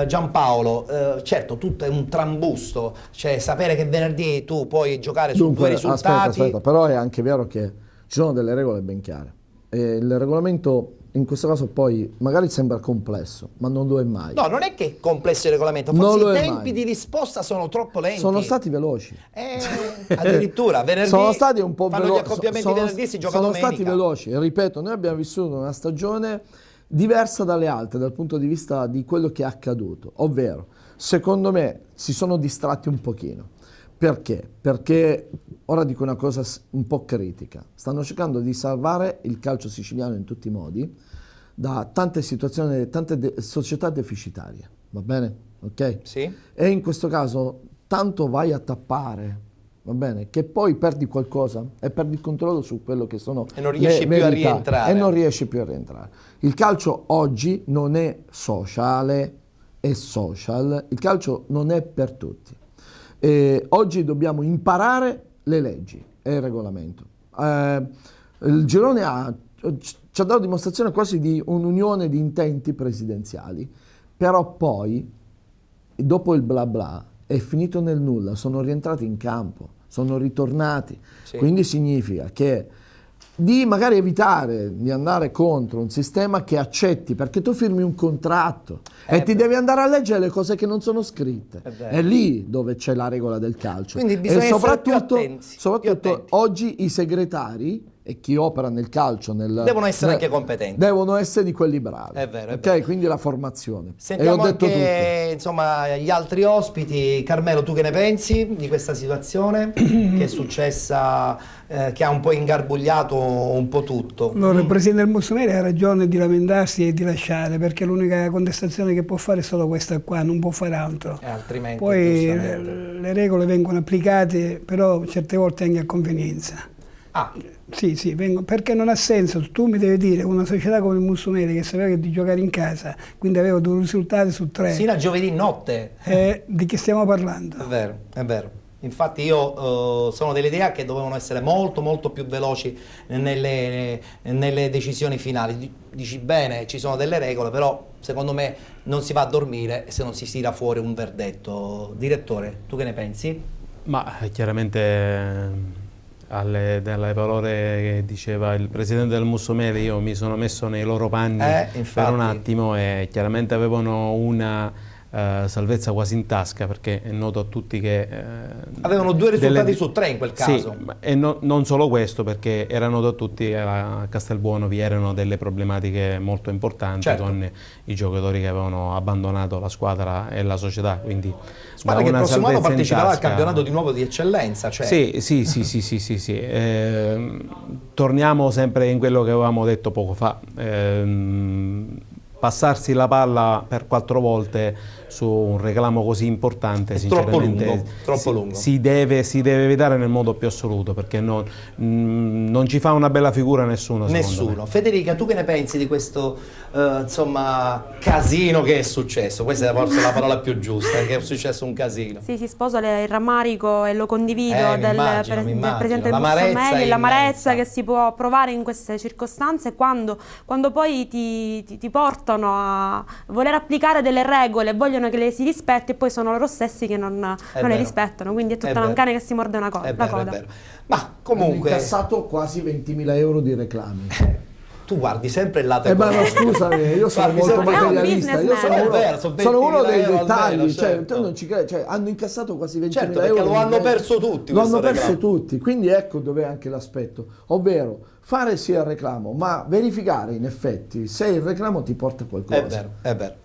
Giampaolo. Certo, tutto è un trambusto, cioè sapere che venerdì tu puoi giocare su due risultati. Aspetta, però è anche vero che ci sono delle regole ben chiare. Il regolamento in questo caso poi magari sembra complesso, ma non lo è mai. No, non è che è complesso il regolamento, forse i tempi di risposta sono troppo lenti. Sono stati veloci. Addirittura venerdì sono stati un po' fanno gli accoppiamenti venerdì, si gioca domenica. Sono stati veloci, e ripeto, noi abbiamo vissuto una stagione diversa dalle altre dal punto di vista di quello che è accaduto, ovvero secondo me si sono distratti un pochino. Perché? Perché, ora dico una cosa un po' critica, stanno cercando di salvare il calcio siciliano in tutti i modi da tante situazioni, tante società deficitarie, va bene? Ok? Sì. E in questo caso tanto vai a tappare, va bene? Che poi perdi qualcosa e perdi il controllo su quello che sono e non riesci più a rientrare. E non riesci più a rientrare. Il calcio oggi non è sociale, è social, il calcio non è per tutti. Oggi dobbiamo imparare le leggi e il regolamento. Il girone ci ha dato dimostrazione quasi di un'unione di intenti presidenziali, però poi, dopo il bla bla, è finito nel nulla, sono rientrati in campo, sono ritornati. Sì. Quindi significa che di magari evitare di andare contro un sistema che accetti, perché tu firmi un contratto e ti devi andare a leggere le cose che non sono scritte. È lì dove c'è la regola del calcio. Quindi bisogna essere più attenti. Soprattutto oggi i segretari e chi opera nel calcio devono essere anche competenti. Devono essere di quelli bravi. È vero, ok, quindi la formazione. Sentiamo anche insomma gli altri ospiti. Carmelo, tu che ne pensi di questa situazione che è successa, che ha un po' ingarbugliato un po' tutto? Allora, il Presidente del Mussomeli ha ragione di lamentarsi e di lasciare, perché l'unica contestazione che può fare è solo questa qua, non può fare altro. Altrimenti poi le regole vengono applicate, però certe volte anche a convenienza. Sì, perché non ha senso. Tu mi devi dire, una società come il Mussomeli che sapeva di giocare in casa, quindi aveva 2 risultati su 3. Sino a giovedì notte. Di che stiamo parlando? È vero. Infatti io sono dell'idea che dovevano essere molto più veloci nelle decisioni finali. Dici bene, ci sono delle regole, però secondo me non si va a dormire se non si tira fuori un verdetto. Direttore, tu che ne pensi? Ma chiaramente dalle parole che diceva il Presidente del Mussomeli io mi sono messo nei loro panni per un attimo, e chiaramente avevano una salvezza quasi in tasca, perché è noto a tutti che avevano 2 risultati su 3 in quel caso. Sì, e non solo questo, perché era noto a tutti a Castelbuono vi erano delle problematiche molto importanti con i giocatori che avevano abbandonato la squadra e la società, quindi squadra che il prossimo anno parteciperà al campionato di nuovo di eccellenza, cioè. Sì. Torniamo sempre in quello che avevamo detto poco fa. Passarsi la palla per 4 volte su un reclamo così importante, sinceramente troppo lungo. Si deve evitare nel modo più assoluto, perché non ci fa una bella figura nessuno. Federica, tu che ne pensi di questo casino che è successo? Questa è forse la parola più giusta, che è successo un casino. Sì, si sposa il rammarico e lo condivido del Presidente del Mussomeli, l'amarezza che si può provare in queste circostanze quando poi ti portano a voler applicare delle regole e vogliono che le si rispetti, e poi sono loro stessi che non le rispettano, quindi è tutta un cane che si morde la coda. Ma comunque hanno incassato quasi 20.000 euro di reclami. tu guardi sempre il lato ma no, scusami, io sono molto materialista, io sono uno dei dettagli, cioè, tu non ci credi, cioè, hanno incassato quasi 20.000 euro. Perché lo hanno perso tutti. Lo hanno perso tutti, quindi ecco dov'è anche l'aspetto, ovvero fare sì al reclamo, ma verificare in effetti se il reclamo ti porta a qualcosa. È vero.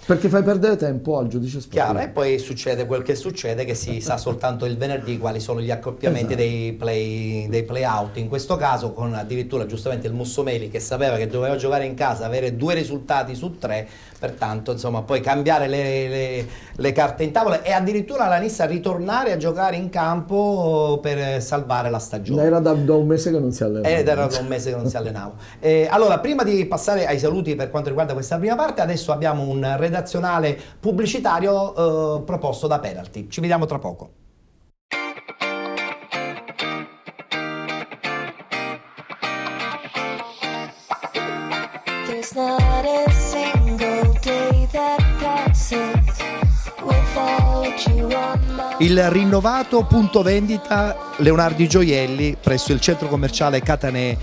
Perché fai perdere tempo al giudice sportivo. Chiaro, e poi succede quel che succede, che si sa soltanto il venerdì quali sono gli accoppiamenti dei play-out. In questo caso con addirittura giustamente il Mussomeli che sapeva che doveva giocare in casa, avere 2 risultati su 3, pertanto insomma poi cambiare le carte in tavola e addirittura la Nissa ritornare a giocare in campo per salvare la stagione. Era da un mese che non si allenava. Era da un mese che non si allenava. Allora, prima di passare ai saluti per quanto riguarda questa prima parte, adesso abbiamo un redazionale pubblicitario proposto da Penalty. Ci vediamo tra poco. There's not a single day that passes without you on my... Il rinnovato punto vendita Leonardi Gioielli presso il centro commerciale Catanè.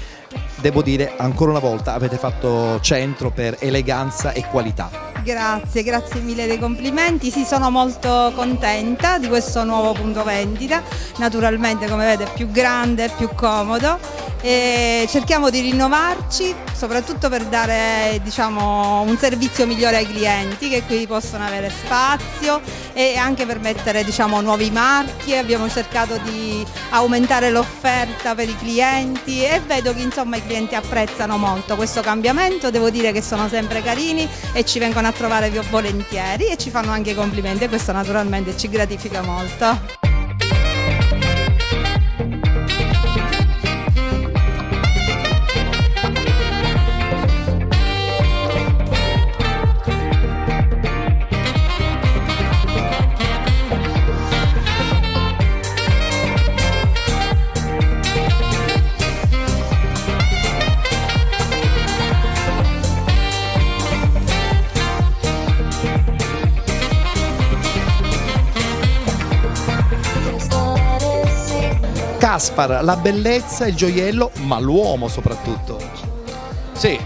Devo dire, ancora una volta avete fatto centro per eleganza e qualità. Grazie mille dei complimenti, sì, sono molto contenta di questo nuovo punto vendita, naturalmente come vedete è più grande, è più comodo e cerchiamo di rinnovarci soprattutto per dare un servizio migliore ai clienti che qui possono avere spazio e anche per mettere nuovi marchi. Abbiamo cercato di aumentare l'offerta per i clienti e vedo che i clienti apprezzano molto questo cambiamento, devo dire che sono sempre carini e ci vengono a trovare volentieri e ci fanno anche i complimenti e questo naturalmente ci gratifica molto. Kaspar, la bellezza, il gioiello, ma l'uomo soprattutto. Sì,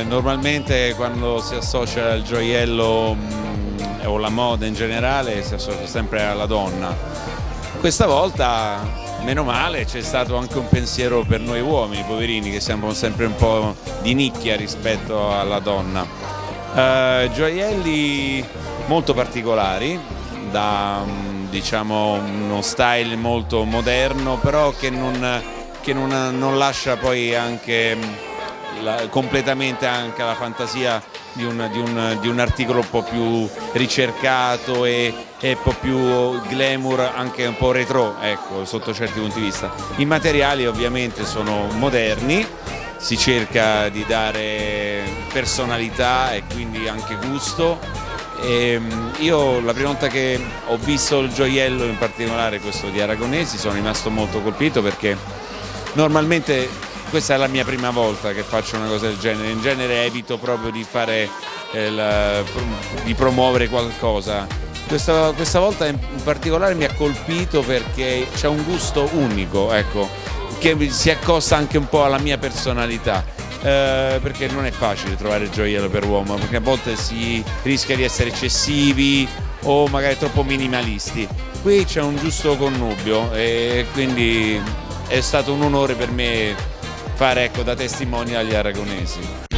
normalmente quando si associa il gioiello o la moda in generale si associa sempre alla donna. Questa volta, meno male, c'è stato anche un pensiero per noi uomini, poverini, che siamo sempre un po' di nicchia rispetto alla donna. Gioielli molto particolari, da uno style molto moderno, però che non lascia poi anche completamente anche la fantasia di un articolo un po' più ricercato e un po' più glamour, anche un po' retro, ecco, sotto certi punti di vista. I materiali ovviamente sono moderni, si cerca di dare personalità e quindi anche gusto. Io la prima volta che ho visto il gioiello, in particolare questo di Aragonesi, sono rimasto molto colpito perché normalmente questa è la mia prima volta che faccio una cosa del genere, in genere evito proprio di fare di promuovere qualcosa. Questa volta in particolare mi ha colpito perché c'è un gusto unico, ecco, che si accosta anche un po' alla mia personalità. Perché non è facile trovare il gioiello per uomo, perché a volte si rischia di essere eccessivi o magari troppo minimalisti. Qui c'è un giusto connubio e quindi è stato un onore per me fare da testimone agli aragonesi.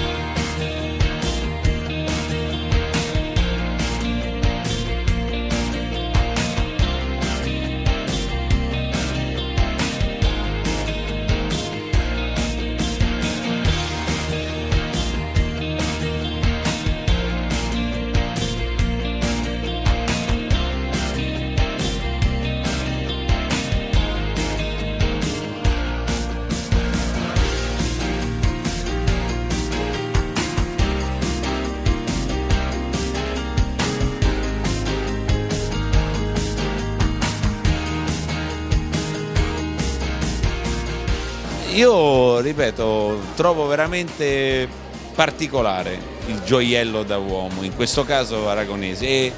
Io, ripeto, trovo veramente particolare il gioiello da uomo, in questo caso aragonesi,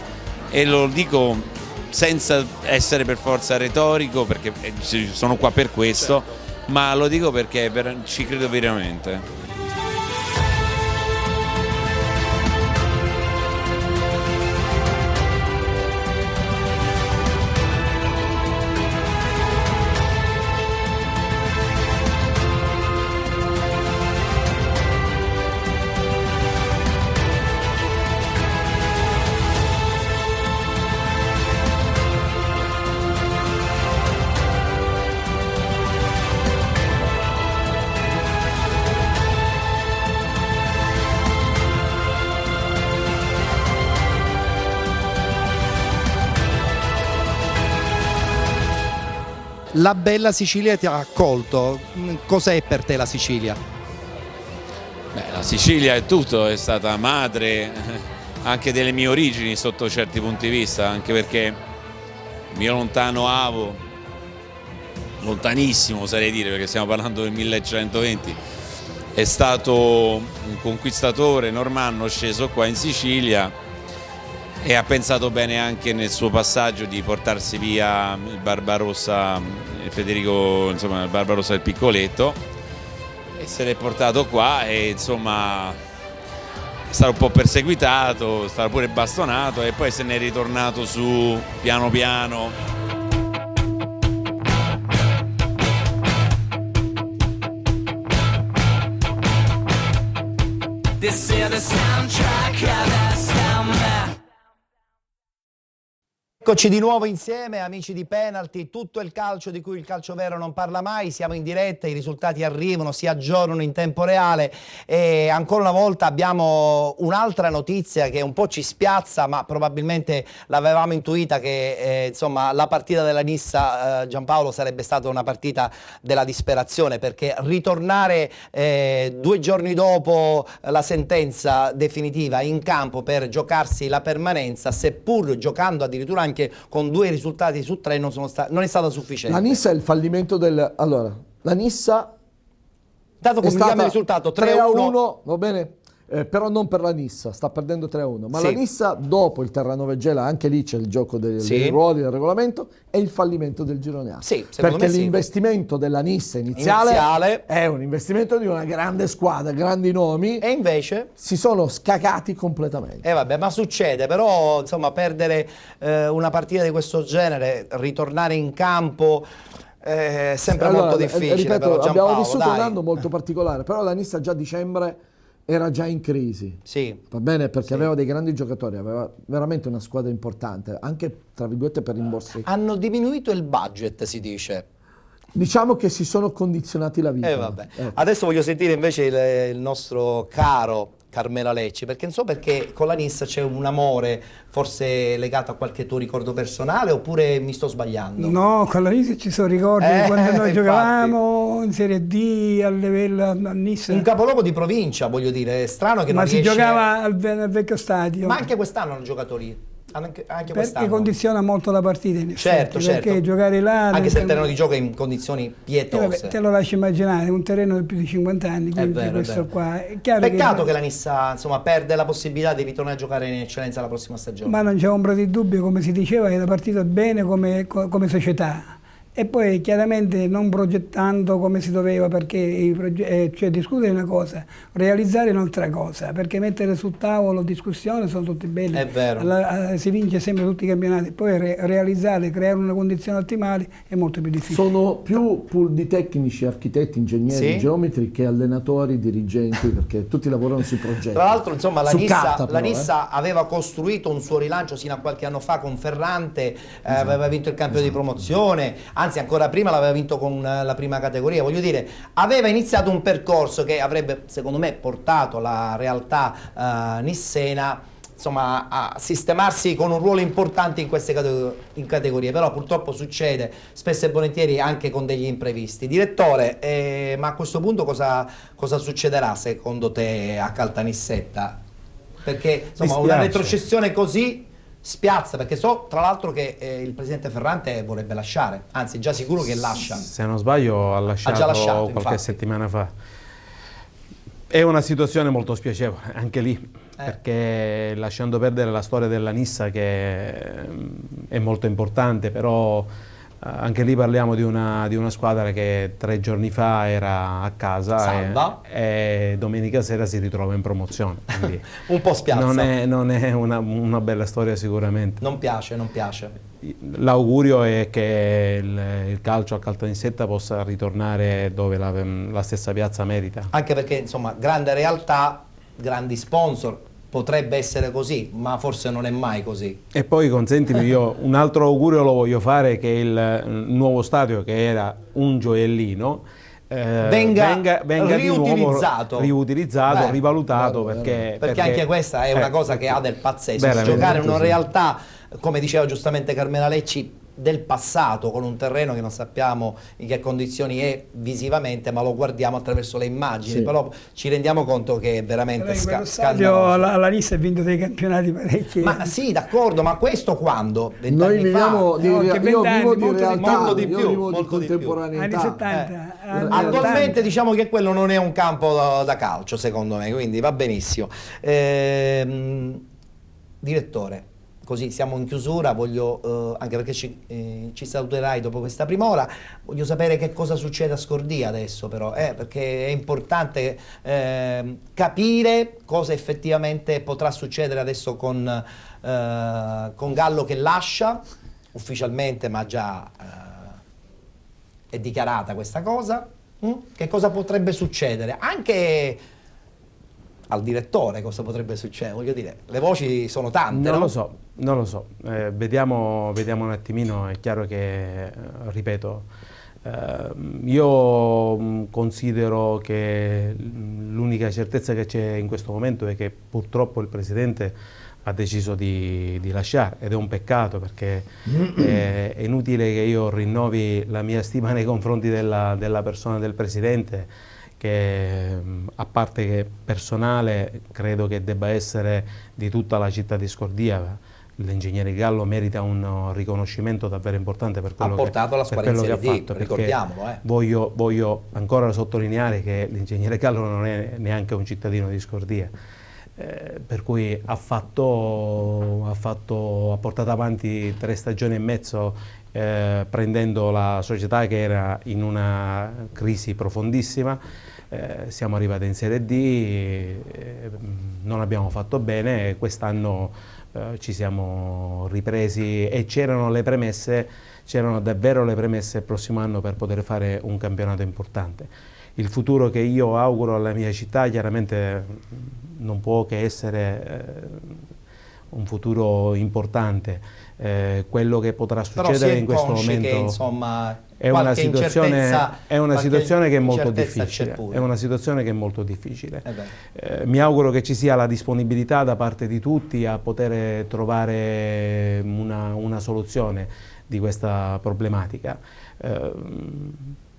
e lo dico senza essere per forza retorico, perché sono qua per questo, ma lo dico perché ci credo veramente. la bella Sicilia ti ha accolto. Cos'è per te la Sicilia? La Sicilia è tutto, è stata madre anche delle mie origini sotto certi punti di vista, anche perché il mio lontano avo, lontanissimo oserei dire perché stiamo parlando del 1120, è stato un conquistatore normanno sceso qua in Sicilia e ha pensato bene anche nel suo passaggio di portarsi via il Barbarossa, Federico, insomma il Barbarossa del Piccoletto, e se l'è portato qua e insomma è stato un po' perseguitato, è stato pure bastonato e poi se n'è ritornato su piano piano. This is the soundtrack of the summer. Eccoci di nuovo insieme, amici di Penalty, tutto il calcio di cui il calcio vero non parla mai. Siamo in diretta, i risultati arrivano, si aggiornano in tempo reale e ancora una volta abbiamo un'altra notizia che un po' ci spiazza, ma probabilmente l'avevamo intuita che insomma la partita della Nissa, Giampaolo, sarebbe stata una partita della disperazione, perché ritornare 2 giorni dopo la sentenza definitiva in campo per giocarsi la permanenza, seppur giocando addirittura anche con 2 risultati su 3, non è stata sufficiente. La Nissa è il fallimento del... Allora, la Nissa dato comunichiamo il risultato 3-1, va bene? Però non per la Nissa, sta perdendo 3-1, ma sì. La Nissa dopo il Terranova Gela, anche lì c'è il gioco dei ruoli, del regolamento, è il fallimento del girone A. Sì, perché l'investimento della Nissa iniziale è un investimento di una grande squadra, grandi nomi, e invece si sono scacati completamente. Vabbè, ma succede, però insomma perdere una partita di questo genere, ritornare in campo è sempre molto difficile. Ripeto, però, abbiamo vissuto un anno molto particolare, però la Nissa già a dicembre era già in crisi, sì. Va bene, perché aveva dei grandi giocatori, aveva veramente una squadra importante, anche tra virgolette per rimborsi. Hanno diminuito il budget, si dice. Diciamo che si sono condizionati la vita. Vabbè. Adesso voglio sentire invece il nostro caro Carmela Lecci, perché non so perché con la Nissa c'è un amore forse legato a qualche tuo ricordo personale, oppure mi sto sbagliando? No, con la Nissa ci sono ricordi di quando noi giocavamo in Serie D a livello a Nissa. Un capoluogo di provincia, voglio dire, è strano che non riesce... Ma si giocava al vecchio stadio. Ma anche quest'anno hanno giocato lì. Anche perché condiziona molto la partita in effetti, certo. Perché giocare là... Anche se il terreno di gioco è in condizioni pietose. Vabbè, te lo lascio immaginare, un terreno di più di 50 anni, quindi è vero, questo qua... È chiaro. Peccato che la Nissa insomma perde la possibilità di ritornare a giocare in eccellenza la prossima stagione. Ma non c'è ombra di dubbio, come si diceva, era partito bene come società. E poi chiaramente non progettando come si doveva, perché cioè discutere una cosa, realizzare un'altra cosa, perché mettere sul tavolo discussione sono tutte belle, è vero. Si vince sempre tutti i campionati, poi realizzare, creare una condizione ottimale è molto più difficile. Sono più pool di tecnici, architetti, ingegneri, geometri che allenatori, dirigenti, perché tutti lavorano sui progetti. Tra l'altro insomma la Nissa aveva costruito un suo rilancio sino a qualche anno fa con Ferrante, aveva vinto il campione di promozione, anzi ancora prima l'aveva vinto con la prima categoria, voglio dire, aveva iniziato un percorso che avrebbe secondo me portato la realtà nissena insomma a sistemarsi con un ruolo importante in queste categorie, però purtroppo succede spesso e volentieri anche con degli imprevisti. Direttore, ma a questo punto cosa succederà secondo te a Caltanissetta? Perché insomma una retrocessione così spiazza, perché so tra l'altro che il presidente Ferrante vorrebbe lasciare, anzi già sicuro che lascia. Se non sbaglio ha lasciato qualche settimana fa. È una situazione molto spiacevole anche lì, perché lasciando perdere la storia della Nissa che è molto importante, però anche lì parliamo di una squadra che 3 giorni fa era a casa e domenica sera si ritrova in promozione. Un po' spiazza. Non è una bella storia sicuramente. Non piace. L'augurio è che il calcio a Caltanissetta possa ritornare dove la stessa piazza merita. Anche perché insomma grande realtà, grandi sponsor. Potrebbe essere così, ma forse non è mai così. E poi consentimi, io un altro augurio lo voglio fare, che il nuovo stadio, che era un gioiellino, venga riutilizzato, di nuovo rivalutato, perché anche questa è una cosa che ha del pazzesco. Giocare in una realtà, come diceva giustamente Carmela Lecci, del passato, con un terreno che non sappiamo in che condizioni è visivamente, ma lo guardiamo attraverso le immagini, però ci rendiamo conto che è veramente scandaloso. Alla Lista ha vinto dei campionati parecchi. Ma sì, d'accordo, ma questo quando? Noi viviamo di realtà, molto di più, molto di contemporaneità. Anni 70. Attualmente 80. diciamo che quello non è un campo da calcio, secondo me, quindi va benissimo. Direttore, così siamo in chiusura, voglio, anche perché ci saluterai dopo questa prima ora, voglio sapere che cosa succede a Scordia adesso però, perché è importante capire cosa effettivamente potrà succedere adesso con Gallo che lascia ufficialmente, ma già è dichiarata questa cosa. Che cosa potrebbe succedere? Anche al direttore cosa potrebbe succedere? Voglio dire, le voci sono tante, non lo so. Vediamo un attimino. È chiaro che, ripeto, io considero che l'unica certezza che c'è in questo momento è che purtroppo il Presidente ha deciso di lasciare, ed è un peccato, perché è inutile che io rinnovi la mia stima nei confronti della persona del Presidente, che a parte che personale credo che debba essere di tutta la città di Scordia. L'ingegnere Gallo merita un riconoscimento davvero importante per quello che ha fatto, ricordiamolo. Voglio ancora sottolineare che l'ingegnere Gallo non è neanche un cittadino di Scordia, per cui ha portato avanti 3 stagioni e mezzo, prendendo la società che era in una crisi profondissima. Siamo arrivati in Serie D, non abbiamo fatto bene, quest'anno ci siamo ripresi e c'erano davvero le premesse il prossimo anno per poter fare un campionato importante. Il futuro che io auguro alla mia città chiaramente non può che essere un futuro importante. Quello che potrà succedere in questo momento che, insomma, è una situazione che è molto difficile. È una situazione che è molto difficile. Mi auguro che ci sia la disponibilità da parte di tutti a poter trovare una soluzione di questa problematica.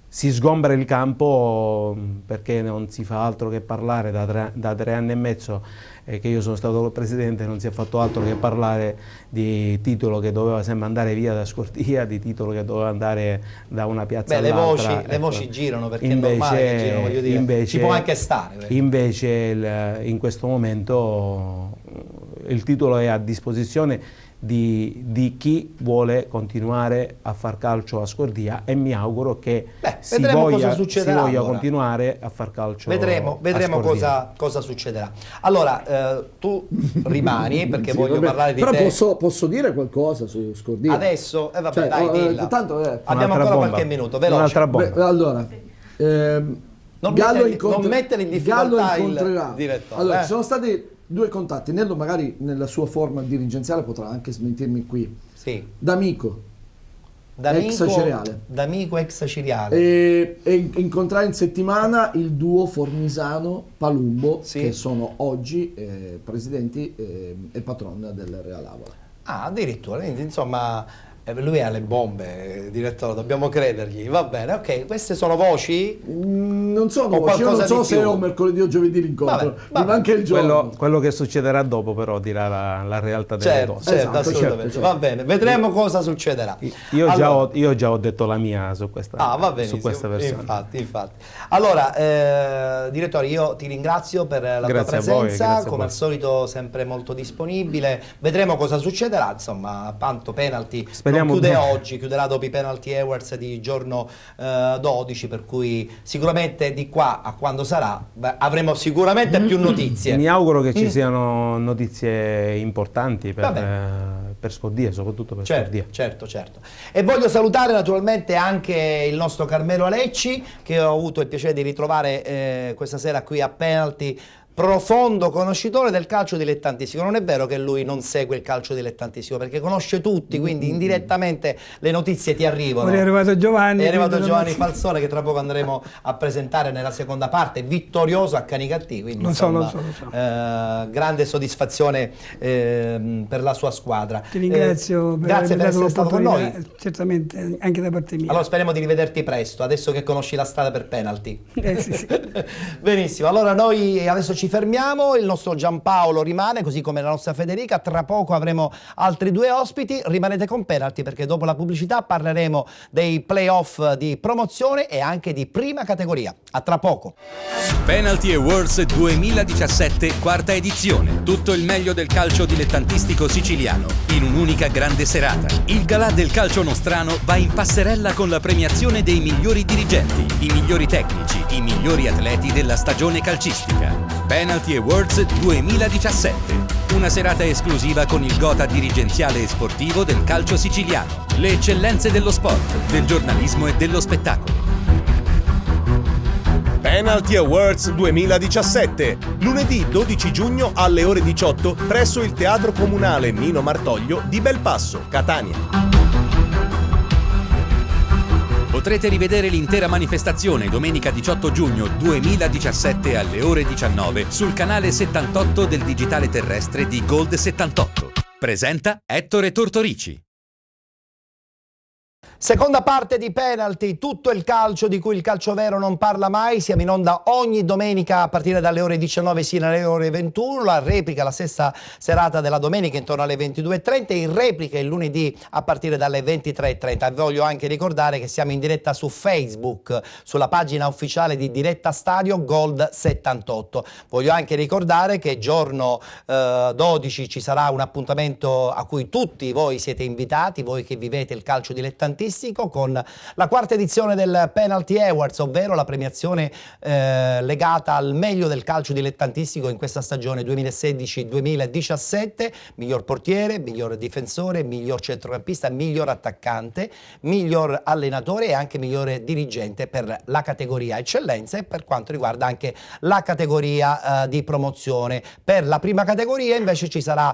Si sgombra il campo perché non si fa altro che parlare da 3 anni e mezzo che io sono stato Presidente, non si è fatto altro che parlare di titolo che doveva sempre andare via da Scordia, di titolo che doveva andare da una piazza all'altra. Le voci girano, perché invece, è normale che girano, voglio dire, ci può anche stare. Invece in questo momento il titolo è a disposizione di chi vuole continuare a far calcio a Scordia, e mi auguro che si voglia continuare a far calcio. Vedremo cosa succederà. Allora, tu rimani perché voglio parlare di te. Però posso dire qualcosa su Scordia? Adesso? Vabbè, dai, dilla. Tanto, abbiamo ancora qualche minuto, veloce. Un'altra bomba. Allora, non mettere in difficoltà il direttore. Allora, ci sono stati 2 contatti. Nello magari nella sua forma dirigenziale potrà anche smentirmi qui. Sì. D'Amico, ex Ciriale. D'Amico, ex Ciriale. E incontrare in settimana il duo Formisano-Palumbo, che sono oggi presidenti e patron del Real Avola. Ah, addirittura, quindi, insomma, lui ha le bombe, direttore, dobbiamo credergli. Va bene, ok, queste sono voci? Non sono voci, io non so se è un mercoledì o giovedì l'incontro, ma anche il giorno. Quello che succederà dopo però dirà la realtà delle cose. Certo, assolutamente. Certo. Va bene, vedremo cosa succederà. Io già ho detto la mia su questa, su questa versione. Infatti. Allora, direttore, io ti ringrazio per la tua presenza, come al solito sempre molto disponibile. Vedremo cosa succederà, insomma, tanto penalty. Chiuderà dopo i penalty awards di giorno 12, per cui sicuramente di qua a quando sarà avremo sicuramente più notizie. Mi auguro che ci siano notizie importanti per Scordia, soprattutto per Scordia. Certo. E voglio salutare naturalmente anche il nostro Carmelo Alecci, che ho avuto il piacere di ritrovare questa sera qui a Penalty, profondo conoscitore del calcio dilettantistico. Non è vero che lui non segue il calcio dilettantistico, perché conosce tutti, quindi indirettamente le notizie ti arrivano. Ora è arrivato Giovanni. È arrivato Giovanni Falzone, che tra poco andremo a presentare nella seconda parte, vittorioso a Canicattì, quindi lo so. grande soddisfazione per la sua squadra. Ti ringrazio grazie per essere stato con noi. Certamente, anche da parte mia. Allora speriamo di rivederti presto, adesso che conosci la strada per penalty. Sì. Benissimo, allora noi adesso ci fermiamo, il nostro Giampaolo rimane, così come la nostra Federica, tra poco avremo altri 2 ospiti, rimanete con Penalty perché dopo la pubblicità parleremo dei playoff di promozione e anche di prima categoria. A tra poco. Penalty Awards 2017, 4ª edizione. Tutto il meglio del calcio dilettantistico siciliano in un'unica grande serata. Il galà del calcio nostrano va in passerella con la premiazione dei migliori dirigenti, i migliori tecnici, i migliori atleti della stagione calcistica. Penalty Awards 2017. Una serata esclusiva con il gotha dirigenziale e sportivo del calcio siciliano. Le eccellenze dello sport, del giornalismo e dello spettacolo. Penalty Awards 2017, lunedì 12 giugno alle ore 18 presso il Teatro Comunale Nino Martoglio di Belpasso, Catania. Potrete rivedere l'intera manifestazione domenica 18 giugno 2017 alle ore 19 sul canale 78 del digitale terrestre di Gold 78. Presenta Ettore Tortorici. Seconda parte di Penalty, tutto il calcio di cui il calcio vero non parla mai. Siamo in onda ogni domenica a partire dalle ore 19 sino alle ore 21, la replica la stessa serata della domenica intorno alle 22:30, in replica il lunedì a partire dalle 23:30. Voglio anche ricordare che siamo in diretta su Facebook, sulla pagina ufficiale di Diretta Stadio Gold 78. Voglio anche ricordare che giorno 12 ci sarà un appuntamento a cui tutti voi siete invitati, voi che vivete il calcio dilettantistico, con la 4ª edizione del Penalty Awards, ovvero la premiazione legata al meglio del calcio dilettantistico in questa stagione 2016-2017, miglior portiere, miglior difensore, miglior centrocampista, miglior attaccante, miglior allenatore e anche migliore dirigente per la categoria eccellenza e per quanto riguarda anche la categoria di promozione. Per la prima categoria invece ci sarà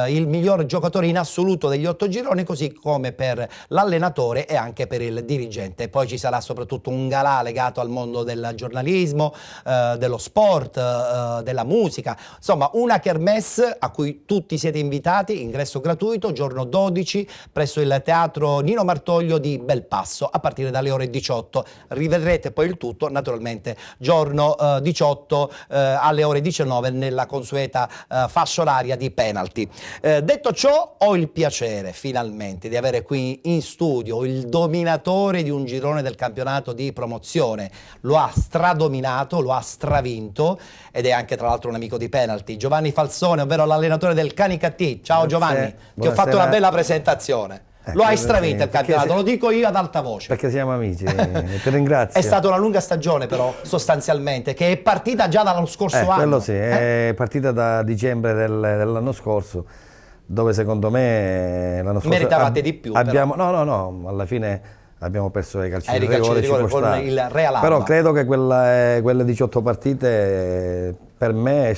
il miglior giocatore in assoluto degli 8 gironi, così come per l'allenatore e anche per il dirigente. Poi ci sarà soprattutto un galà legato al mondo del giornalismo, dello sport, della musica, insomma una kermesse a cui tutti siete invitati, ingresso gratuito, giorno 12 presso il Teatro Nino Martoglio di Belpasso a partire dalle ore 18. Rivedrete poi il tutto naturalmente giorno 18 alle ore 19 nella consueta fascia oraria di Penalty. Detto ciò, ho il piacere finalmente di avere qui in studio il dominatore di un girone del campionato di promozione. Lo ha stradominato, lo ha stravinto ed è anche tra l'altro un amico di Penalty, Giovanni Falzone, ovvero l'allenatore del Canicattì. Ciao Giovanni, ti ho fatto una bella presentazione. Lo hai stravinto il campionato, lo dico io ad alta voce. Perché siamo amici, ti ringrazio. È stata una lunga stagione però, sostanzialmente, che è partita già dallo scorso anno. Quello sì, è partita da dicembre dell'anno scorso, dove secondo me l'anno scorso meritavate di più. No, alla fine abbiamo perso i calci di rigore, con il Real Alba. Però credo che quelle 18 partite per me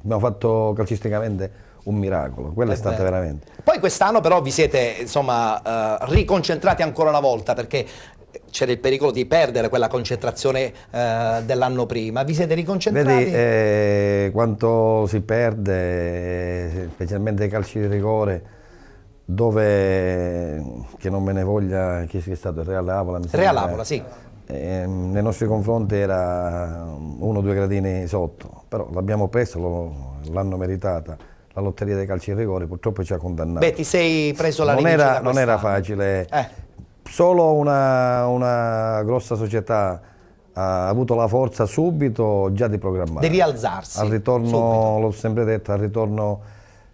abbiamo fatto calcisticamente un miracolo, quello è stato veramente. Poi quest'anno però vi siete insomma riconcentrati ancora una volta, perché c'era il pericolo di perdere quella concentrazione dell'anno prima. Vi siete riconcentrati? Vedi quanto si perde, specialmente ai calci di rigore, dove, che non me ne voglia chi è stato, il Real Avola. Real Avola, sì. Nei nostri confronti era 1 o 2 gradini sotto, però l'abbiamo preso, l'hanno meritata. La lotteria dei calci di rigore purtroppo ci ha condannato. Beh, ti sei preso la rivincita. Non era facile. Solo una grossa società ha avuto la forza subito già di programmare. Di rialzarsi. Al ritorno, l'ho sempre detto, al ritorno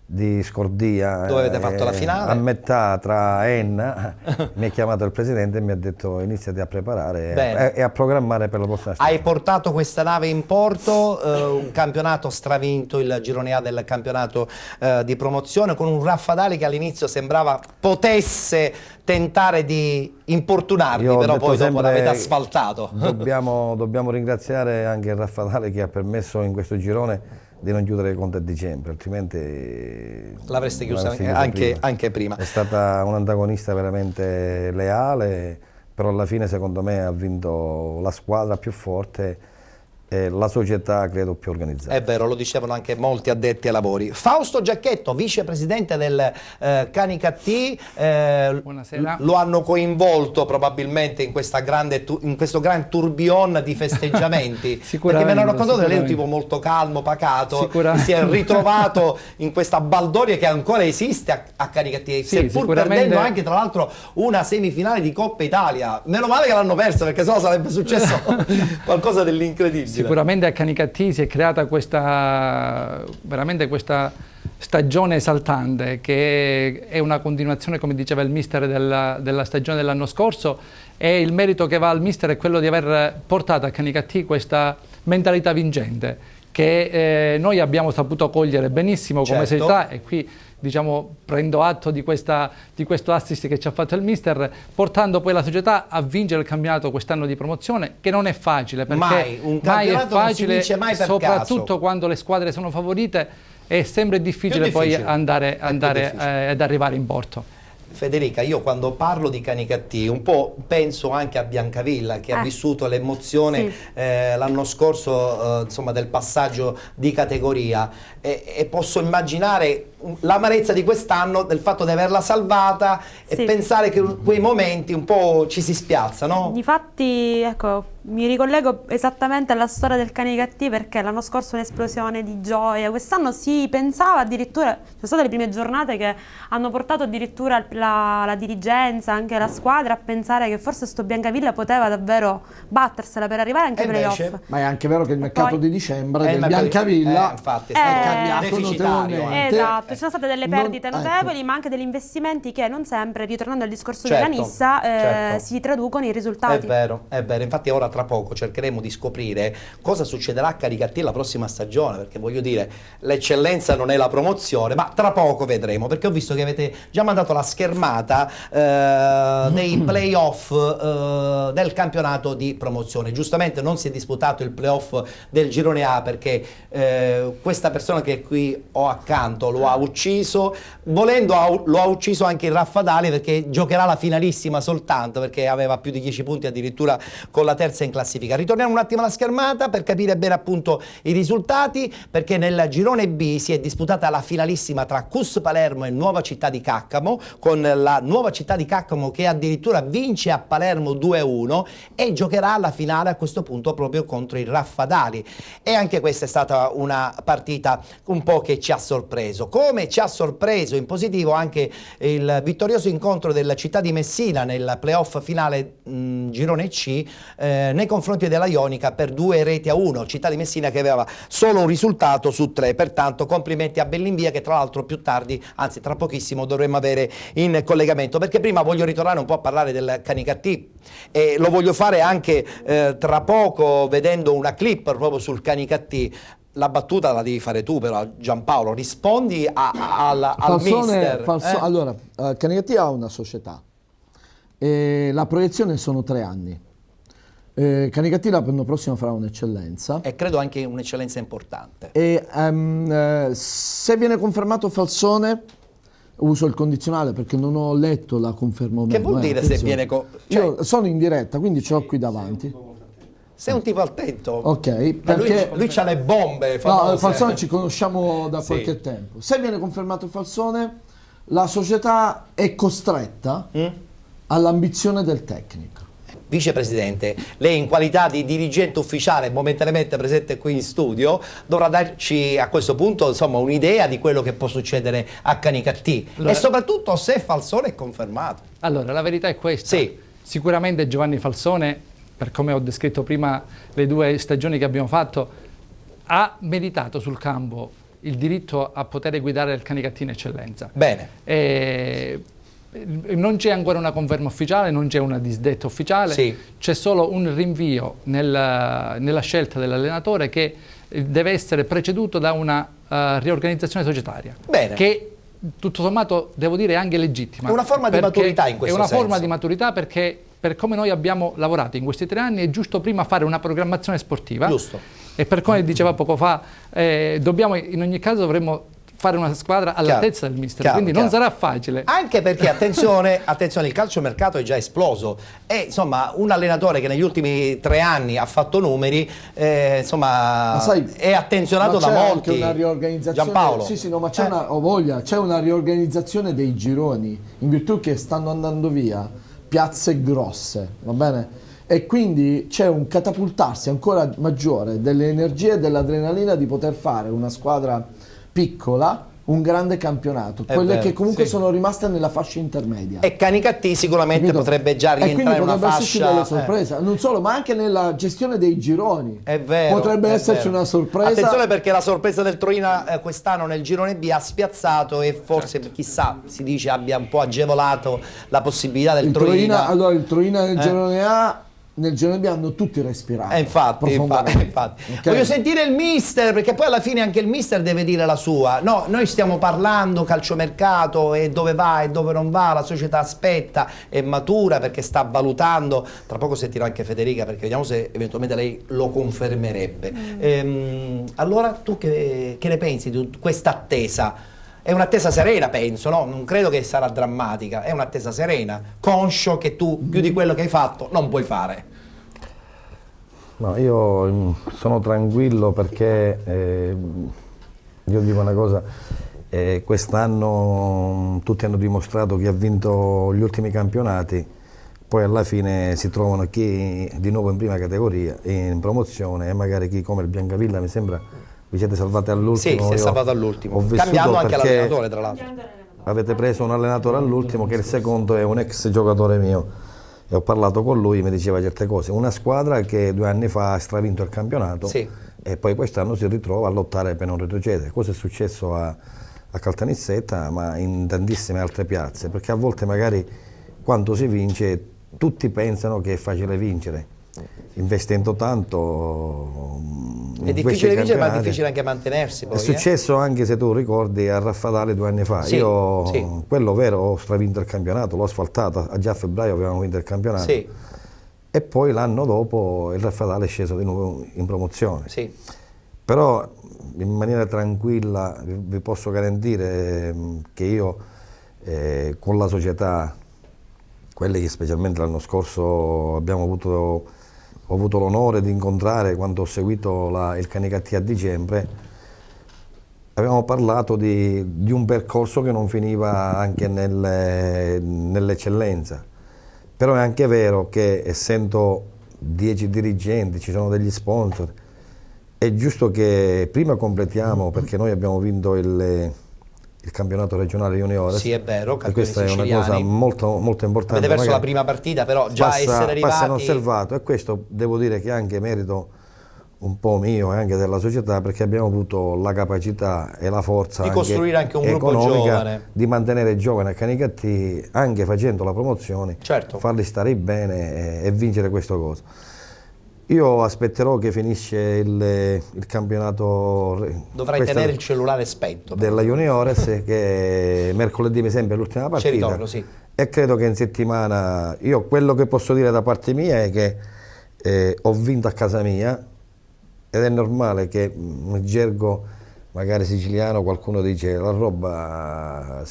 di Scordia. Dove avete fatto la finale? A metà tra Enna mi ha chiamato il presidente e mi ha detto iniziati a preparare e a programmare per la prossima stagione. Hai portato questa nave in porto, un campionato stravinto, il girone A del campionato di promozione, con un Raffadali che all'inizio sembrava potesse tentare di importunarvi, però poi dopo l'avete asfaltato. Dobbiamo ringraziare anche il Raffadali che ha permesso in questo girone di non chiudere i conti a dicembre, altrimenti l'avreste chiusa anche prima. È stata un antagonista veramente leale, però alla fine secondo me ha vinto la squadra più forte e la società credo più organizzata. È vero, lo dicevano anche molti addetti ai lavori. Fausto Giacchetto, vicepresidente del Canicattì, buonasera. Lo hanno coinvolto probabilmente in questo gran tourbillon di festeggiamenti. Perché me l'ho raccontato, lei è un tipo molto calmo, pacato, si è ritrovato in questa baldoria che ancora esiste a Canicattì, seppur perdendo anche tra l'altro una semifinale di Coppa Italia. Meno male che l'hanno persa, perché sennò sarebbe successo qualcosa dell'incredibile. Sicuramente a Canicattì si è creata veramente questa stagione esaltante, che è una continuazione, come diceva il mister, della stagione dell'anno scorso, e il merito che va al mister è quello di aver portato a Canicattì questa mentalità vincente che noi abbiamo saputo cogliere benissimo come società, e qui diciamo prendo atto di questo assist che ci ha fatto il mister, portando poi la società a vincere il campionato quest'anno di promozione, che non è facile, perché mai è facile, soprattutto quando le squadre sono favorite, è sempre difficile poi andare ad arrivare in porto. Federica, io quando parlo di Canicattì un po' penso anche a Biancavilla, che ha vissuto l'emozione l'anno scorso insomma, del passaggio di categoria, e posso immaginare l'amarezza di quest'anno del fatto di averla salvata e pensare che quei momenti un po' ci si spiazza, no? Difatti, ecco, mi ricollego esattamente alla storia del Canicattì, perché l'anno scorso un'esplosione di gioia, quest'anno si pensava addirittura, ci sono state le prime giornate che hanno portato addirittura la dirigenza, anche la squadra, a pensare che forse sto Biancavilla poteva davvero battersela per arrivare anche ai playoff. Ma è anche vero che il mercato di dicembre del Biancavilla infatti, è cambiato notevolmente. Esatto, ci sono state delle perdite notevoli, ma anche degli investimenti che non sempre, ritornando al discorso della Nissa, si traducono in risultati. È vero, infatti ora tra poco cercheremo di scoprire cosa succederà a Canicattì la prossima stagione, perché voglio dire, l'eccellenza non è la promozione, ma tra poco vedremo, perché ho visto che avete già mandato la schermata dei playoff del campionato di promozione. Giustamente non si è disputato il playoff del girone A, perché questa persona che qui ho accanto lo ha ucciso, volendo lo ha ucciso anche il Raffadali, perché giocherà la finalissima soltanto, perché aveva più di 10 punti addirittura con la terza in classifica. Ritorniamo un attimo alla schermata per capire bene appunto i risultati, perché nel girone B si è disputata la finalissima tra CUS Palermo e Nuova Città di Caccamo, con la Nuova Città di Caccamo che addirittura vince a Palermo 2-1 e giocherà la finale a questo punto proprio contro il Raffadali. E anche questa è stata una partita un po' che ci ha sorpreso, come ci ha sorpreso in positivo anche il vittorioso incontro della Città di Messina nel playoff finale girone C nei confronti della Ionica per 2-1, Città di Messina che aveva solo un risultato su 3, pertanto complimenti a Bellinvia, che tra l'altro più tardi, anzi tra pochissimo, dovremmo avere in collegamento, perché prima voglio ritornare un po' a parlare del Canicattì e lo voglio fare anche tra poco vedendo una clip proprio sul Canicattì. La battuta la devi fare tu però, Giampaolo, rispondi al mister. Allora, Canicattì ha una società e la proiezione sono 3 anni. Canicattì l'anno prossimo farà un'eccellenza. E credo anche un'eccellenza importante. E se viene confermato Falsone, uso il condizionale perché non ho letto la conferma o meno. Che vuol dire se viene... Io sono in diretta, quindi ce l'ho qui davanti. Sei un tipo attento. Ok, perché lui c'ha le bombe famose. No, Falsone ci conosciamo da qualche tempo. Se viene confermato Falsone, la società è costretta all'ambizione del tecnico. Vicepresidente, lei in qualità di dirigente ufficiale momentaneamente presente qui in studio dovrà darci a questo punto insomma un'idea di quello che può succedere a Canicattì e soprattutto se Falsone è confermato. Allora, la verità è questa. Sicuramente Giovanni Falsone, per come ho descritto prima le 2 stagioni che abbiamo fatto, ha meritato sul campo il diritto a poter guidare il Canicattì in eccellenza. Bene. Non c'è ancora una conferma ufficiale, non c'è una disdetta ufficiale, c'è solo un rinvio nella scelta dell'allenatore che deve essere preceduto da una riorganizzazione societaria. Bene. Che tutto sommato, devo dire, è anche legittima. È una forma di maturità in questo senso. È una forma di maturità perché per come noi abbiamo lavorato in questi 3 anni è giusto prima fare una programmazione sportiva. Giusto. E per come diceva poco fa, dobbiamo, in ogni caso dovremmo fare una squadra all'altezza del mister, quindi non sarà facile. Anche perché, attenzione, il calciomercato è già esploso e insomma un allenatore che negli ultimi 3 anni ha fatto numeri, insomma, è attenzionato da molti. Anche una riorganizzazione, Giampaolo. Sì, no, ma c'è una riorganizzazione dei gironi, in virtù che stanno andando via piazze grosse, va bene? E quindi c'è un catapultarsi ancora maggiore delle energie e dell'adrenalina di poter fare una squadra piccola, un grande campionato, quelle che comunque sono rimaste nella fascia intermedia. E Canicattì sicuramente potrebbe già rientrare in una fascia. Delle sorprese, non solo, ma anche nella gestione dei gironi. È vero. Potrebbe esserci una sorpresa. Attenzione, perché la sorpresa del Troina quest'anno nel girone B ha spiazzato e forse chissà, si dice abbia un po' agevolato la possibilità del Troina. Allora il Troina nel girone A, nel girone B hanno tutti respirato. Infatti. Okay. Voglio sentire il mister, perché poi alla fine anche il mister deve dire la sua. No, noi stiamo parlando calciomercato e dove va e dove non va, la società aspetta, è matura perché sta valutando. Tra poco sentirò anche Federica, perché vediamo se eventualmente lei lo confermerebbe. Allora tu che ne pensi di questa attesa? È un'attesa serena, penso, no? Non credo che sarà drammatica, è un'attesa serena, conscio che tu più di quello che hai fatto non puoi fare. No, io sono tranquillo perché, io dico una cosa, quest'anno tutti hanno dimostrato chi ha vinto gli ultimi campionati, poi alla fine si trovano chi di nuovo in prima categoria, in promozione, e magari chi come il Biancavilla, mi sembra, vi siete salvati all'ultimo. Sì, si è salvato all'ultimo, cambiando anche l'allenatore tra l'altro. Avete preso un allenatore all'ultimo, che il secondo è un ex giocatore mio, e ho parlato con lui, mi diceva certe cose. Una squadra che 2 anni fa ha stravinto il campionato e poi quest'anno si ritrova a lottare per non retrocedere. Cosa è successo a Caltanissetta, ma in tantissime altre piazze, perché a volte magari quando si vince tutti pensano che è facile vincere. Investendo tanto è difficile vincere, ma è difficile anche mantenersi poi, è successo anche, se tu ricordi, a Raffadale 2 anni fa. Quello vero, ho stravinto il campionato, l'ho asfaltato, già a febbraio avevamo vinto il campionato e poi l'anno dopo il Raffadale è sceso di nuovo in promozione. Però in maniera tranquilla vi posso garantire che io con la società, quelli che specialmente l'anno scorso ho avuto l'onore di incontrare quando ho seguito il Canicattì a dicembre, abbiamo parlato di un percorso che non finiva anche nell'eccellenza. Però è anche vero che, essendo 10 dirigenti, ci sono degli sponsor, è giusto che prima completiamo, perché noi abbiamo vinto il campionato regionale juniores. Sì, è vero, e questa è una cosa molto, molto importante. Avete perso la prima partita, però già essere arrivati... Passa inosservato, e questo devo dire che è anche merito un po' mio e anche della società, perché abbiamo avuto la capacità e la forza di costruire anche un gruppo giovane, di mantenere giovani a Canicattì, anche facendo la promozione, farli stare bene e vincere questo cosa. Io aspetterò che finisce il campionato. Dovrai tenere il cellulare spento. Della Juniores, che mercoledì mi sembra l'ultima partita. Ci ritorno, E credo che in settimana, io quello che posso dire da parte mia è che ho vinto a casa mia, ed è normale che in gergo magari siciliano qualcuno dice la roba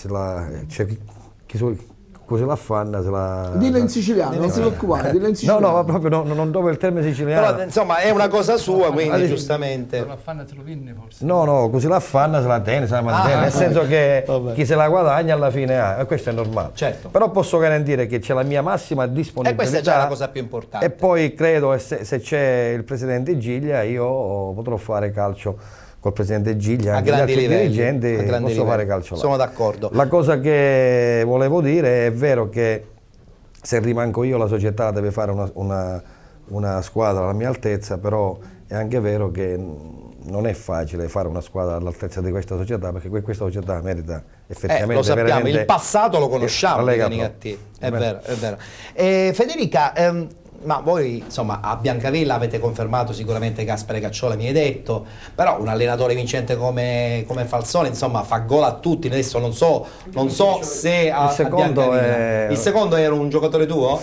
così la fanna, se la... Dillo in siciliano, non si preoccupare, dillo in siciliano. No, ma proprio non trovo il termine siciliano. Però insomma è una cosa sua, quindi giustamente. La fanna te lo vinne forse? No, così la fanna se la tiene, se la mantiene, nel senso che chi se la guadagna alla fine ha, e questo è normale. Però posso garantire che c'è la mia massima disponibilità. E questa è già la cosa più importante. E poi credo, se c'è il presidente Giglia, io potrò fare calcio col presidente Giglia, anche gli altri dirigenti, posso fare calcio là. Sono d'accordo. La cosa che volevo dire è vero che se rimango io la società deve fare una squadra alla mia altezza, però è anche vero che non è facile fare una squadra all'altezza di questa società, perché questa società merita effettivamente... lo sappiamo, veramente, il passato lo conosciamo, Canicattì, è vero, è vero. Federica, ma voi insomma a Biancavilla avete confermato sicuramente Gaspare Cacciola, mi hai detto, però un allenatore vincente come Falzone insomma fa gol a tutti. Adesso non so se il secondo era un giocatore tuo?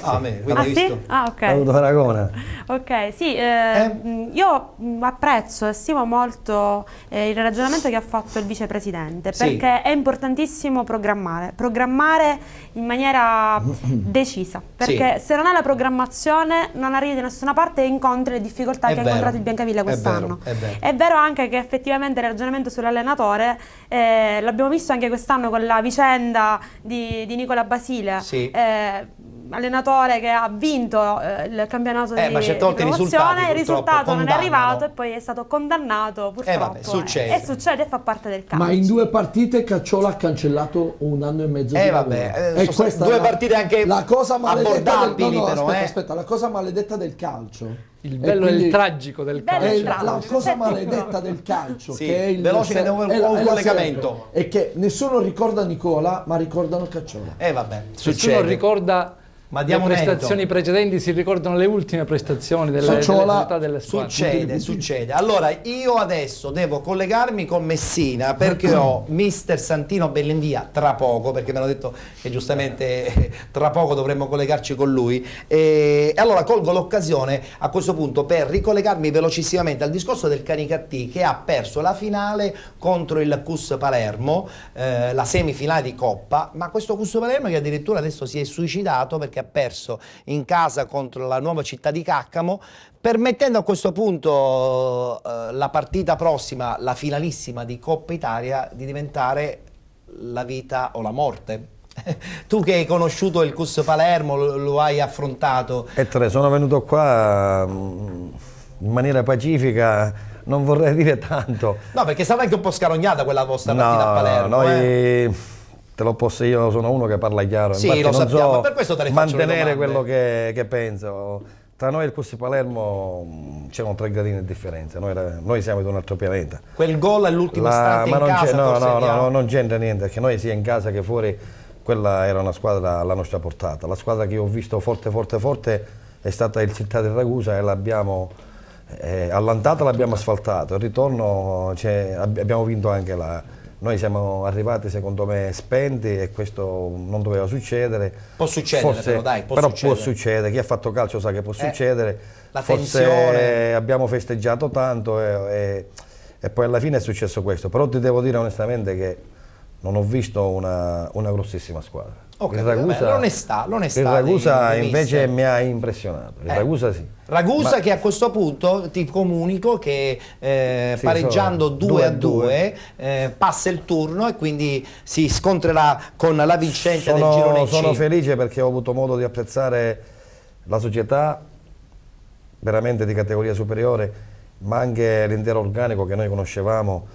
Sì? Ah, ok. Avuto Aragona. Ok, sì, io apprezzo e stimo molto il ragionamento che ha fatto il vicepresidente, perché è importantissimo programmare in maniera decisa, perché se non hai la programmazione non arrivi da nessuna parte e incontri le difficoltà che ha incontrato il Biancavilla quest'anno. È vero anche che effettivamente il ragionamento sull'allenatore l'abbiamo visto anche quest'anno con la vicenda di Nicola Basile, allenatore che ha vinto il campionato di promozione, il risultato non è arrivato e poi è stato condannato purtroppo. Succede e fa parte del calcio. Ma in 2 partite Cacciola ha cancellato 1 anno e mezzo di lavoro. 2 partite anche la cosa abbordabili, aspetta, la cosa maledetta del calcio. Il bello e il tragico del calcio. La cosa maledetta del calcio, che è il collegamento, è che nessuno ricorda Nicola, ma ricordano Cacciola. Nessuno ricorda le prestazioni precedenti, si ricordano le ultime prestazioni delle società delle squadre. Succede. Allora io adesso devo collegarmi con Messina, perché ho mister Santino Bellendia tra poco, perché mi hanno detto che giustamente tra poco dovremmo collegarci con lui, e allora colgo l'occasione a questo punto per ricollegarmi velocissimamente al discorso del Canicattì, che ha perso la finale contro il CUS Palermo, la semifinale di Coppa, ma questo CUS Palermo che addirittura adesso si è suicidato perché ha perso in casa contro la Nuova Città di Caccamo, permettendo a questo punto la partita prossima, la finalissima di Coppa Italia, di diventare la vita o la morte. Tu che hai conosciuto il CUS Palermo, lo hai affrontato. Sono venuto qua in maniera pacifica, non vorrei dire tanto. No, perché è stata anche un po' scarognata quella vostra partita a Palermo. Te lo posso, io sono uno che parla chiaro, sì, lo sappiamo, per questo te ne faccio mantenere quello che penso. Tra noi e il CUS Palermo c'erano 3 gradini di differenza, noi siamo di un altro pianeta. Quel gol all'ultimo istante in casa non c'entra niente, perché noi sia in casa che fuori, quella era una squadra alla nostra portata. La squadra che io ho visto forte è stata il Città del Ragusa, e l'abbiamo all'andata l'abbiamo asfaltato, il ritorno abbiamo vinto anche Noi siamo arrivati secondo me spenti, e questo non doveva succedere. Può succedere, può succedere. Chi ha fatto calcio sa che può succedere. La tensione. Abbiamo festeggiato tanto e poi alla fine è successo questo. Però ti devo dire onestamente che non ho visto una grossissima squadra. L'onestà. Il Ragusa invece mi ha impressionato. Il Ragusa sì. Ragusa che a questo punto ti comunico che pareggiando 2-2 passa il turno e quindi si scontrerà con la vincente del girone C. Sono felice perché ho avuto modo di apprezzare la società veramente di categoria superiore, ma anche l'intero organico che noi conoscevamo,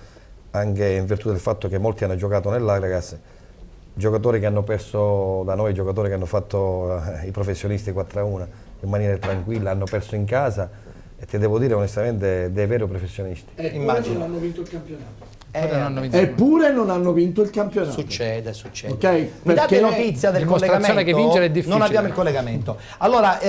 anche in virtù del fatto che molti hanno giocato nell'Agragas, giocatori che hanno perso da noi, giocatori che hanno fatto i professionisti 4-1 in maniera tranquilla, hanno perso in casa, e ti devo dire onestamente dei veri professionisti. Immagino. Non hanno vinto il campionato. Eppure non hanno vinto il campionato. Succede. Okay, mi date notizia del collegamento? Che vincere è difficile. Non abbiamo il collegamento. Allora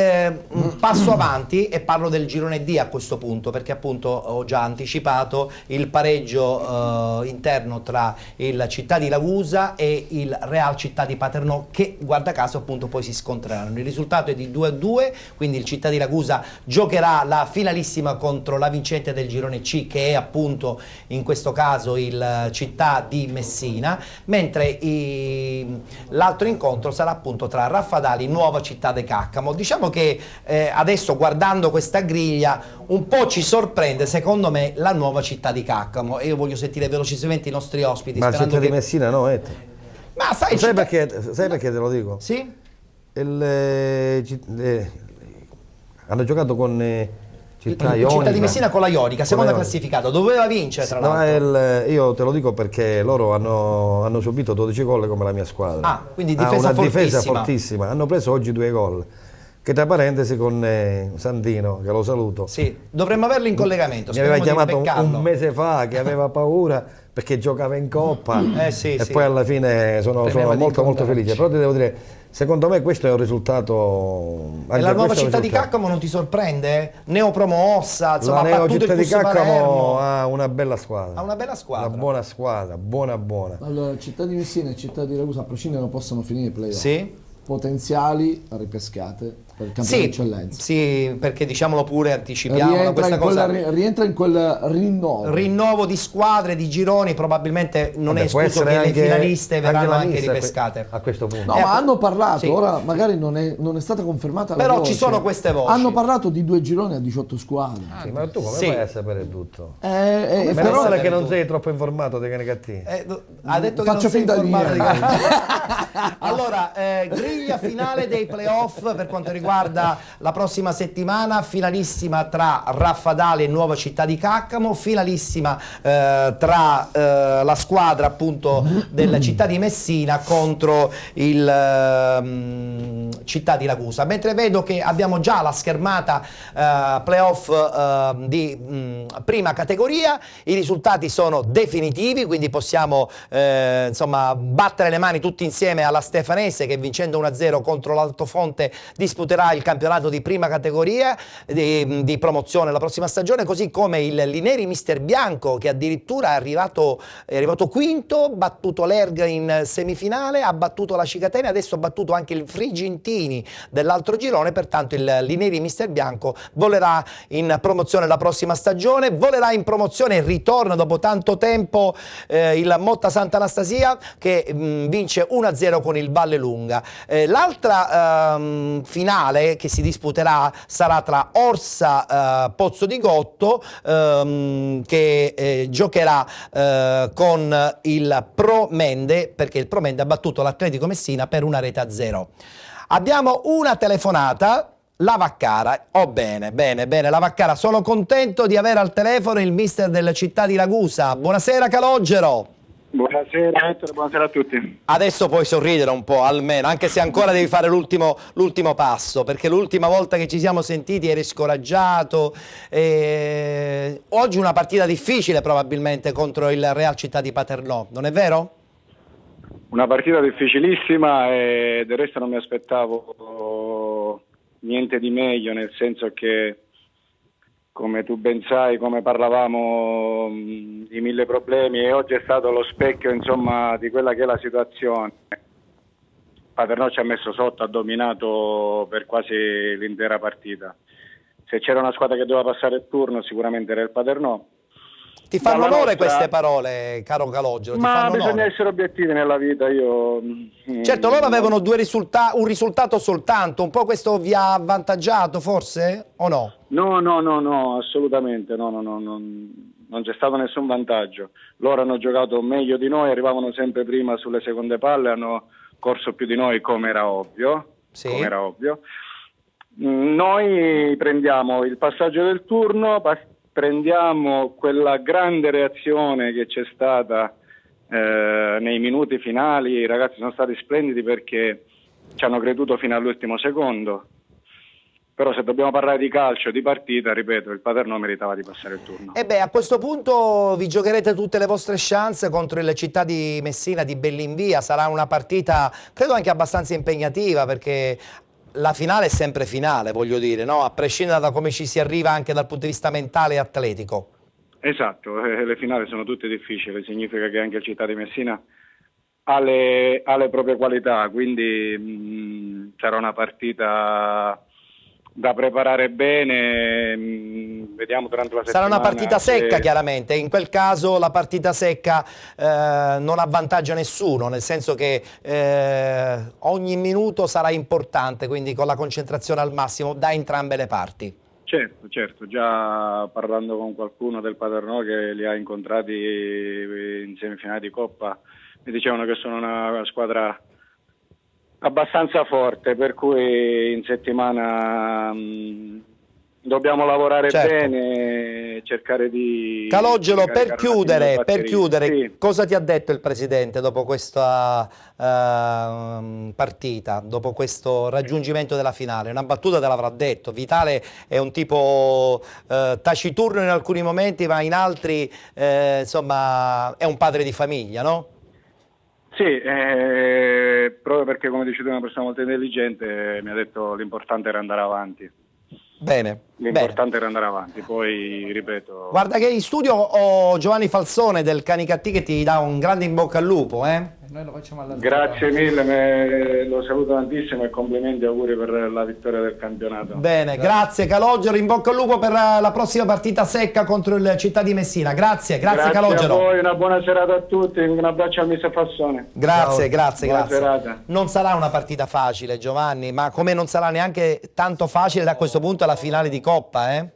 passo avanti e parlo del girone D a questo punto, perché appunto ho già anticipato il pareggio interno tra il Città di Ragusa e il Real Città di Paternò, che guarda caso appunto poi si scontreranno. Il risultato è di 2-2, quindi il Città di Ragusa giocherà la finalissima contro la vincente del girone C, che è appunto in questo caso il Città di Messina, mentre l'altro incontro sarà appunto tra Raffadali e Nuova Città di Caccamo. Diciamo che adesso, guardando questa griglia, un po' ci sorprende secondo me la Nuova Città di Caccamo, e io voglio sentire velocissimamente i nostri ospiti. Ma Città di Messina no, Ma sai perché te lo dico? Sì? Hanno giocato con Città di Messina con la Ionica, seconda classificata, doveva vincere tra l'altro. Io te lo dico perché loro hanno subito 12 gol come la mia squadra. Quindi difesa una difesa fortissima. Hanno preso oggi 2 gol. che tra parentesi con Santino, che lo saluto. Sì, dovremmo averlo in collegamento. Mi aveva chiamato un mese fa che aveva paura perché giocava in Coppa poi alla fine sono molto felice. Però ti devo dire, secondo me questo è un risultato. E la nuova città di Caccamo non ti sorprende? Neopromossa, insomma, la nuova città di Caccamo ha una bella squadra. Ha una bella squadra. Una buona squadra, buona. Allora, città di Messina e città di Ragusa a prescindere non possono finire i playoff. Sì. Potenziali ripescate per il campionato di eccellenza. Sì, perché diciamolo pure, anticipiamo questa cosa. Rientra in quel rinnovo di squadre, di gironi, probabilmente non è escluso che le finaliste verranno anche ripescate. A questo punto. No, ma hanno parlato, ora magari non è stata confermata la Però voce. ci sono queste voci. Hanno parlato di 2 gironi a 18 squadre. Sì, ma tu come fai a sapere tutto? Però è che non sei troppo informato dei Canicattì. Ha detto che faccio non sei finta di informato. Allora, griglia finale dei playoff per quanto riguarda la prossima settimana, finalissima tra Raffadali e Nuova Città di Caccamo, finalissima tra la squadra appunto della Città di Messina contro il Città di Ragusa, mentre vedo che abbiamo già la schermata playoff di prima categoria, i risultati sono definitivi, quindi possiamo insomma battere le mani tutti insieme alla Stefanese che vincendo 1-0 contro l'Altofonte disputerà il campionato di prima categoria di promozione la prossima stagione, così come il Lineri Mister Bianco che addirittura è arrivato quinto, battuto l'Erg in semifinale, ha battuto la Cicatena, adesso ha battuto anche il Frigentini dell'altro girone, pertanto il Lineri Mister Bianco volerà in promozione la prossima stagione, volerà in promozione il ritorno dopo tanto tempo il Motta Sant'Anastasia che vince 1-0 con il Vallelunga. L'altra finale che si disputerà sarà tra Orsa Pozzo di Gotto che giocherà con il Pro Mende, perché il Pro Mende ha battuto l'Atletico Messina per 1-0. Abbiamo una telefonata. La Vaccara, bene, la Vaccara, sono contento di avere al telefono il mister della Città di Ragusa. Buonasera Calogero. Buonasera Ettore, buonasera a tutti. Adesso puoi sorridere un po', almeno, anche se ancora devi fare l'ultimo passo, perché l'ultima volta che ci siamo sentiti eri scoraggiato. Oggi una partita difficile probabilmente contro il Real Città di Paternò, non è vero? Una partita difficilissima e del resto non mi aspettavo niente di meglio, nel senso che, come tu ben sai, come parlavamo di 1000 problemi, e oggi è stato lo specchio, insomma, di quella che è la situazione. Paternò ci ha messo sotto, ha dominato per quasi l'intera partita. Se c'era una squadra che doveva passare il turno, sicuramente era il Paternò. Ti fanno onore queste parole, caro Calogero? Ma bisogna essere obiettivi nella vita. Certo, loro avevano un risultato soltanto, un po' questo vi ha avvantaggiato forse o no? No, assolutamente non c'è stato nessun vantaggio. Loro hanno giocato meglio di noi, arrivavano sempre prima sulle seconde palle, hanno corso più di noi come era ovvio. Sì. Come era ovvio. Noi prendiamo il passaggio del turno, prendiamo quella grande reazione che c'è stata nei minuti finali. I ragazzi sono stati splendidi perché ci hanno creduto fino all'ultimo secondo. Però se dobbiamo parlare di calcio, di partita, ripeto, il Paternò meritava di passare il turno. A questo punto vi giocherete tutte le vostre chance contro il Città di Messina di Bellinvia. Sarà una partita, credo, anche abbastanza impegnativa, perché la finale è sempre finale, voglio dire, no? A prescindere da come ci si arriva anche dal punto di vista mentale e atletico. Esatto, le finali sono tutte difficili, significa che anche il Città di Messina ha le proprie qualità, quindi sarà una partita da preparare bene, vediamo durante la settimana. Sarà una partita secca, chiaramente, in quel caso la partita secca non avvantaggia nessuno, nel senso che ogni minuto sarà importante, quindi con la concentrazione al massimo da entrambe le parti. Certo, già parlando con qualcuno del Paternò che li ha incontrati in semifinale di Coppa, mi dicevano che sono una squadra abbastanza forte, per cui in settimana dobbiamo lavorare certo. bene, cercare di... Calogero, per chiudere, sì. Cosa ti ha detto il Presidente dopo questa partita, dopo questo raggiungimento della finale? Una battuta te l'avrà detto. Vitale è un tipo taciturno in alcuni momenti, ma in altri insomma è un padre di famiglia, no? Sì, proprio perché, come dici tu, è una persona molto intelligente, mi ha detto l'importante era andare avanti. Bene. L'importante era andare avanti, poi ripeto... Guarda che in studio ho Giovanni Falsone del Canicattì che ti dà un grande in bocca al lupo, Noi lo facciamo alla Grazie mille, lo saluto tantissimo e complimenti e auguri per la vittoria del campionato. Bene, grazie Calogero, in bocca al lupo per la prossima partita secca contro il Città di Messina. Grazie Calogero. A voi, una buona serata a tutti, un abbraccio al mister Falsone. Grazie. Serata. Non sarà una partita facile, Giovanni, ma come non sarà neanche tanto facile da questo punto la finale di Coppa, Le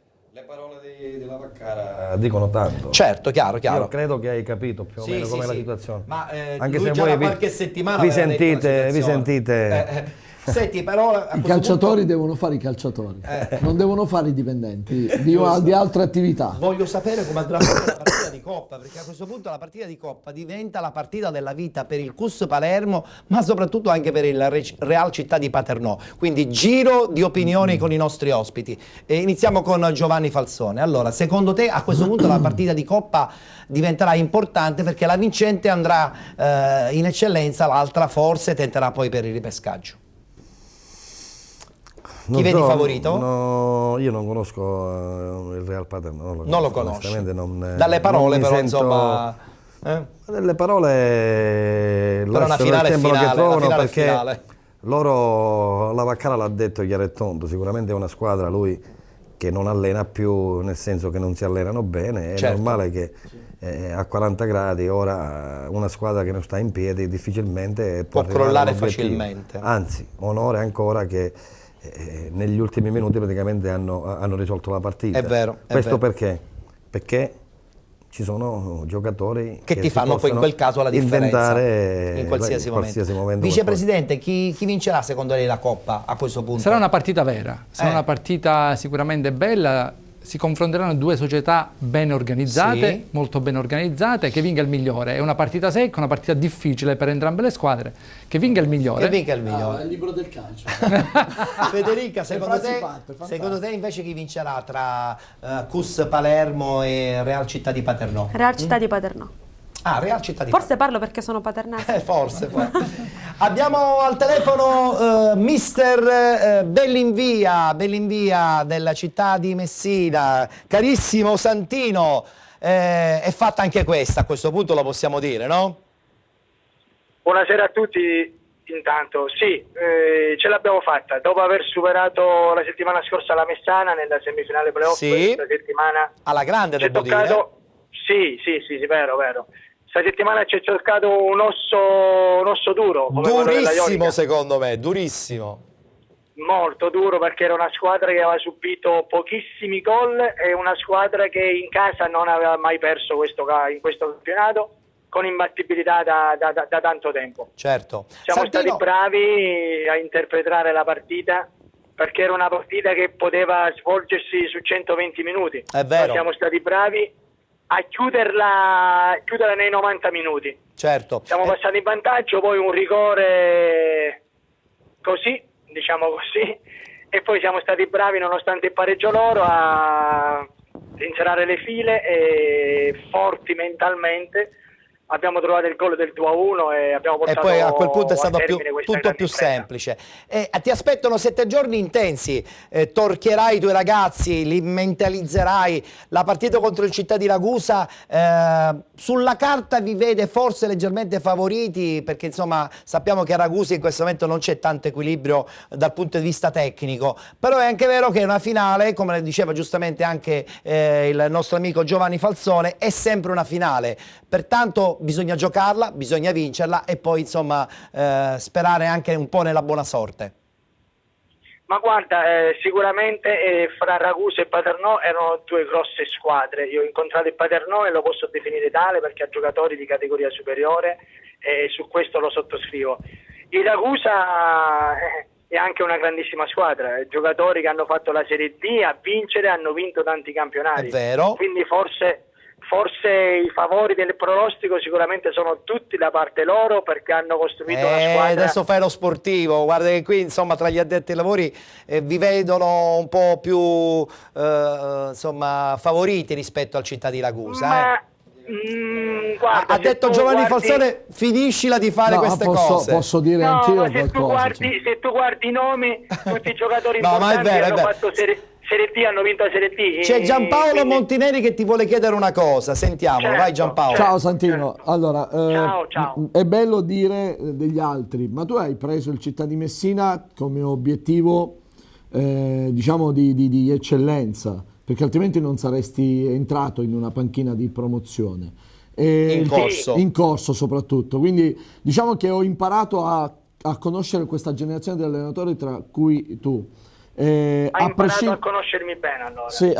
parole di Lavaccara dicono tanto. Certo, chiaro. Io credo che hai capito più o meno com'è la situazione. Ma anche lui se già voi da qualche settimana vi sentite. Senti, però i calciatori devono fare i calciatori, non devono fare i dipendenti di altre attività. Voglio sapere come andrà la partita di Coppa, perché a questo punto la partita di Coppa diventa la partita della vita per il CUS Palermo, ma soprattutto anche per il Real Città di Paternò. Quindi giro di opinioni con i nostri ospiti. Iniziamo con Giovanni Falsone. Allora, secondo te a questo punto la partita di Coppa diventerà importante perché la vincente andrà in eccellenza, l'altra forse tenterà poi per il ripescaggio? Chi vedi favorito? No, io non conosco il Real Paternò. Non lo conosci? Dalle parole però insomma... Delle parole lasciano il tempo che trovano, perché loro, Lavaccara l'ha detto chiaro e tondo, sicuramente è una squadra lui che non allena più, nel senso che non si allenano bene, è normale che a 40 gradi ora una squadra che non sta in piedi difficilmente può crollare facilmente. Anzi, onore ancora che negli ultimi minuti praticamente hanno risolto la partita. È vero. Questo perché? Perché ci sono giocatori che ti fanno poi in quel caso la differenza in qualsiasi momento. Vicepresidente, chi vincerà secondo lei la Coppa a questo punto? Sarà una partita vera, sarà una partita sicuramente bella. Si confronteranno due società ben organizzate, molto ben organizzate, che vinca il migliore. È una partita secca, una partita difficile per entrambe le squadre. Che vinca il migliore. È il libro del calcio. Federica, secondo te invece chi vincerà tra CUS Palermo e Real Città di Paternò? Real Città di Paternò. Ah, Real Città di Forse parlo perché sono paternese. Forse. Abbiamo al telefono mister Bellinvia della città di Messina. Carissimo Santino, è fatta anche questa, a questo punto lo possiamo dire, no? Buonasera a tutti. Intanto, sì, ce l'abbiamo fatta. Dopo aver superato la settimana scorsa la Messana nella semifinale playoff, questa settimana alla grande devo dire. Sì, vero. Questa settimana ci è cercato un osso duro. Durissimo secondo me, durissimo. Molto duro perché era una squadra che aveva subito pochissimi gol e una squadra che in casa non aveva mai perso in questo campionato, con imbattibilità da tanto tempo. Certo. Siamo stati bravi a interpretare la partita perché era una partita che poteva svolgersi su 120 minuti. È vero. Siamo stati bravi a chiuderla nei 90 minuti. Certo. Siamo passati in vantaggio, poi un rigore diciamo così, e poi siamo stati bravi nonostante il pareggio loro a inserare le file e forti mentalmente. Abbiamo trovato il gol del 2-1 e abbiamo portato. E poi a quel punto è stato tutto più impresa. Semplice. Ti aspettano 7 giorni intensi, torchierai i tuoi ragazzi, li mentalizzerai. La partita contro il Città di Ragusa sulla carta vi vede forse leggermente favoriti, perché insomma sappiamo che a Ragusa in questo momento non c'è tanto equilibrio dal punto di vista tecnico, però è anche vero che è una finale, come diceva giustamente anche il nostro amico Giovanni Falsone, è sempre una finale, pertanto bisogna giocarla, bisogna vincerla e poi insomma sperare anche un po' nella buona sorte. Ma guarda, sicuramente fra Ragusa e Paternò erano due grosse squadre. Io ho incontrato il Paternò e lo posso definire tale perché ha giocatori di categoria superiore e su questo lo sottoscrivo. Il Ragusa è anche una grandissima squadra, giocatori che hanno fatto la Serie D a vincere, hanno vinto tanti campionati. È vero. Quindi forse i favori del pronostico sicuramente sono tutti da parte loro, perché hanno costruito una squadra. Adesso fai lo sportivo, guarda che qui insomma tra gli addetti ai lavori vi vedono un po' più insomma favoriti rispetto al Città di Ragusa. Guarda, ha detto Giovanni Falzone, finiscila di fare queste cose. Posso dire anch'io qualcosa. Se tu guardi i nomi, tutti i giocatori no, importanti ma è vero, hanno fatto Serie D, hanno vinto la Serie D. C'è Giampaolo Montineri che ti vuole chiedere una cosa, sentiamo, certo, vai Giampaolo. Ciao Santino, allora ciao. È bello dire degli altri, ma tu hai preso il Città di Messina come obiettivo diciamo di eccellenza, perché altrimenti non saresti entrato in una panchina di promozione. In corso soprattutto, quindi diciamo che ho imparato a conoscere questa generazione di allenatori, tra cui tu. Hai imparato a conoscermi bene allora. Sì,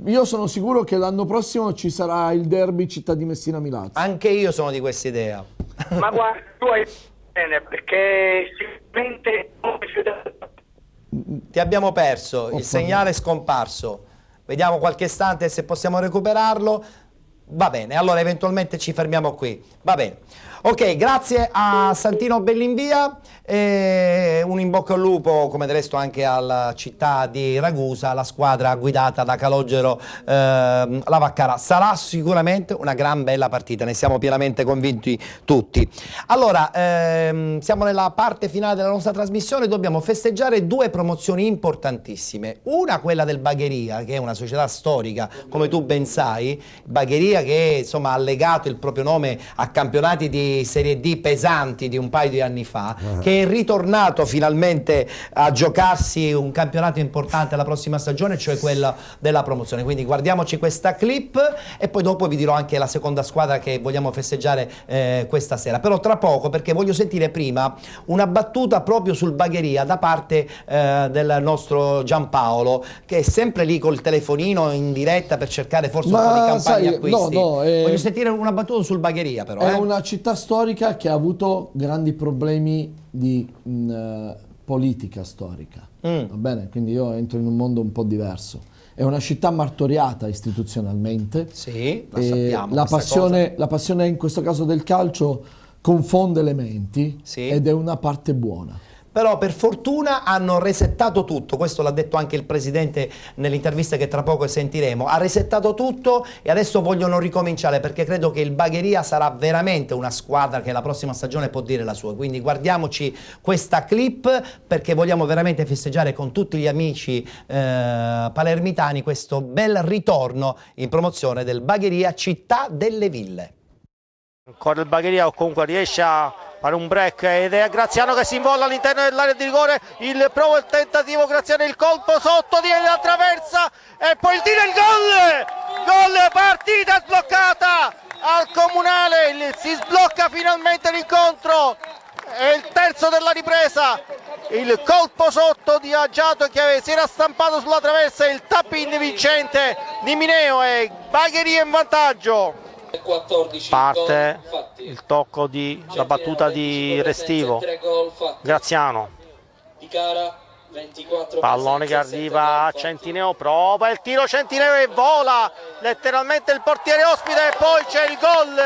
io sono sicuro che l'anno prossimo ci sarà il derby Città di Messina-Milazzo. Anche io sono di questa idea. Ma guarda, tu hai bene, perché sicuramente ti abbiamo perso, il segnale è scomparso. Vediamo qualche istante se possiamo recuperarlo. Va bene, allora eventualmente ci fermiamo qui. Va bene. Ok, grazie a Santino Bellinvia, un in bocca al lupo come del resto anche alla Città di Ragusa, la squadra guidata da Calogero Lavaccara. Sarà sicuramente una gran bella partita, ne siamo pienamente convinti tutti. Allora, siamo nella parte finale della nostra trasmissione, dobbiamo festeggiare due promozioni importantissime. Una, quella del Bagheria, che è una società storica, come tu ben sai, Bagheria che insomma ha legato il proprio nome a campionati di Serie D pesanti di un paio di anni fa, che è ritornato finalmente a giocarsi un campionato importante la prossima stagione, cioè quella della promozione. Quindi guardiamoci questa clip e poi dopo vi dirò anche la seconda squadra che vogliamo festeggiare questa sera. Però tra poco, perché voglio sentire prima una battuta proprio sul Bagheria da parte del nostro Giampaolo, che è sempre lì col telefonino in diretta per cercare forse un po' di campagna acquisti. Voglio sentire una battuta sul Bagheria però. È una città storica che ha avuto grandi problemi di politica storica, va bene? Quindi io entro in un mondo un po' diverso. È una città martoriata istituzionalmente. Sì, lo sappiamo. La passione in questo caso del calcio confonde elementi, ed è una parte buona. Però per fortuna hanno resettato tutto, questo l'ha detto anche il presidente nell'intervista che tra poco sentiremo, ha resettato tutto e adesso vogliono ricominciare, perché credo che il Bagheria sarà veramente una squadra che la prossima stagione può dire la sua. Quindi guardiamoci questa clip, perché vogliamo veramente festeggiare con tutti gli amici palermitani questo bel ritorno in promozione del Bagheria Città delle Ville. Ancora il Bagheria comunque riesce a fare un break ed è Graziano che si involla all'interno dell'area di rigore, il tentativo Graziano, il colpo sotto di la traversa e poi il tiro e il gol, partita sbloccata al Comunale, si sblocca finalmente l'incontro, è il terzo della ripresa, il colpo sotto di Aggiato che si era stampato sulla traversa, il tap-in vincente di Mineo e Bagheria in vantaggio. Parte il tocco la battuta di Restivo, Graziano, pallone che arriva a Centineo, prova il tiro Centineo e vola letteralmente il portiere ospite e poi c'è il gol,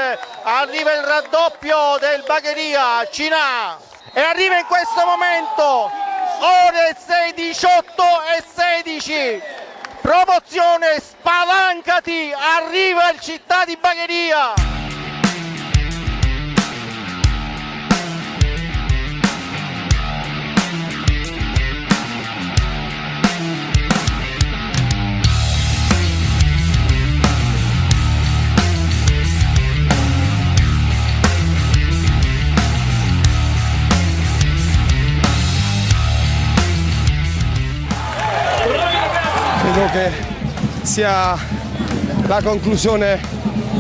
arriva il raddoppio del Bagheria, Cinà, e arriva in questo momento ore 18 e 16. Promozione, spalancati, arriva il Città di Bagheria. Credo che sia la conclusione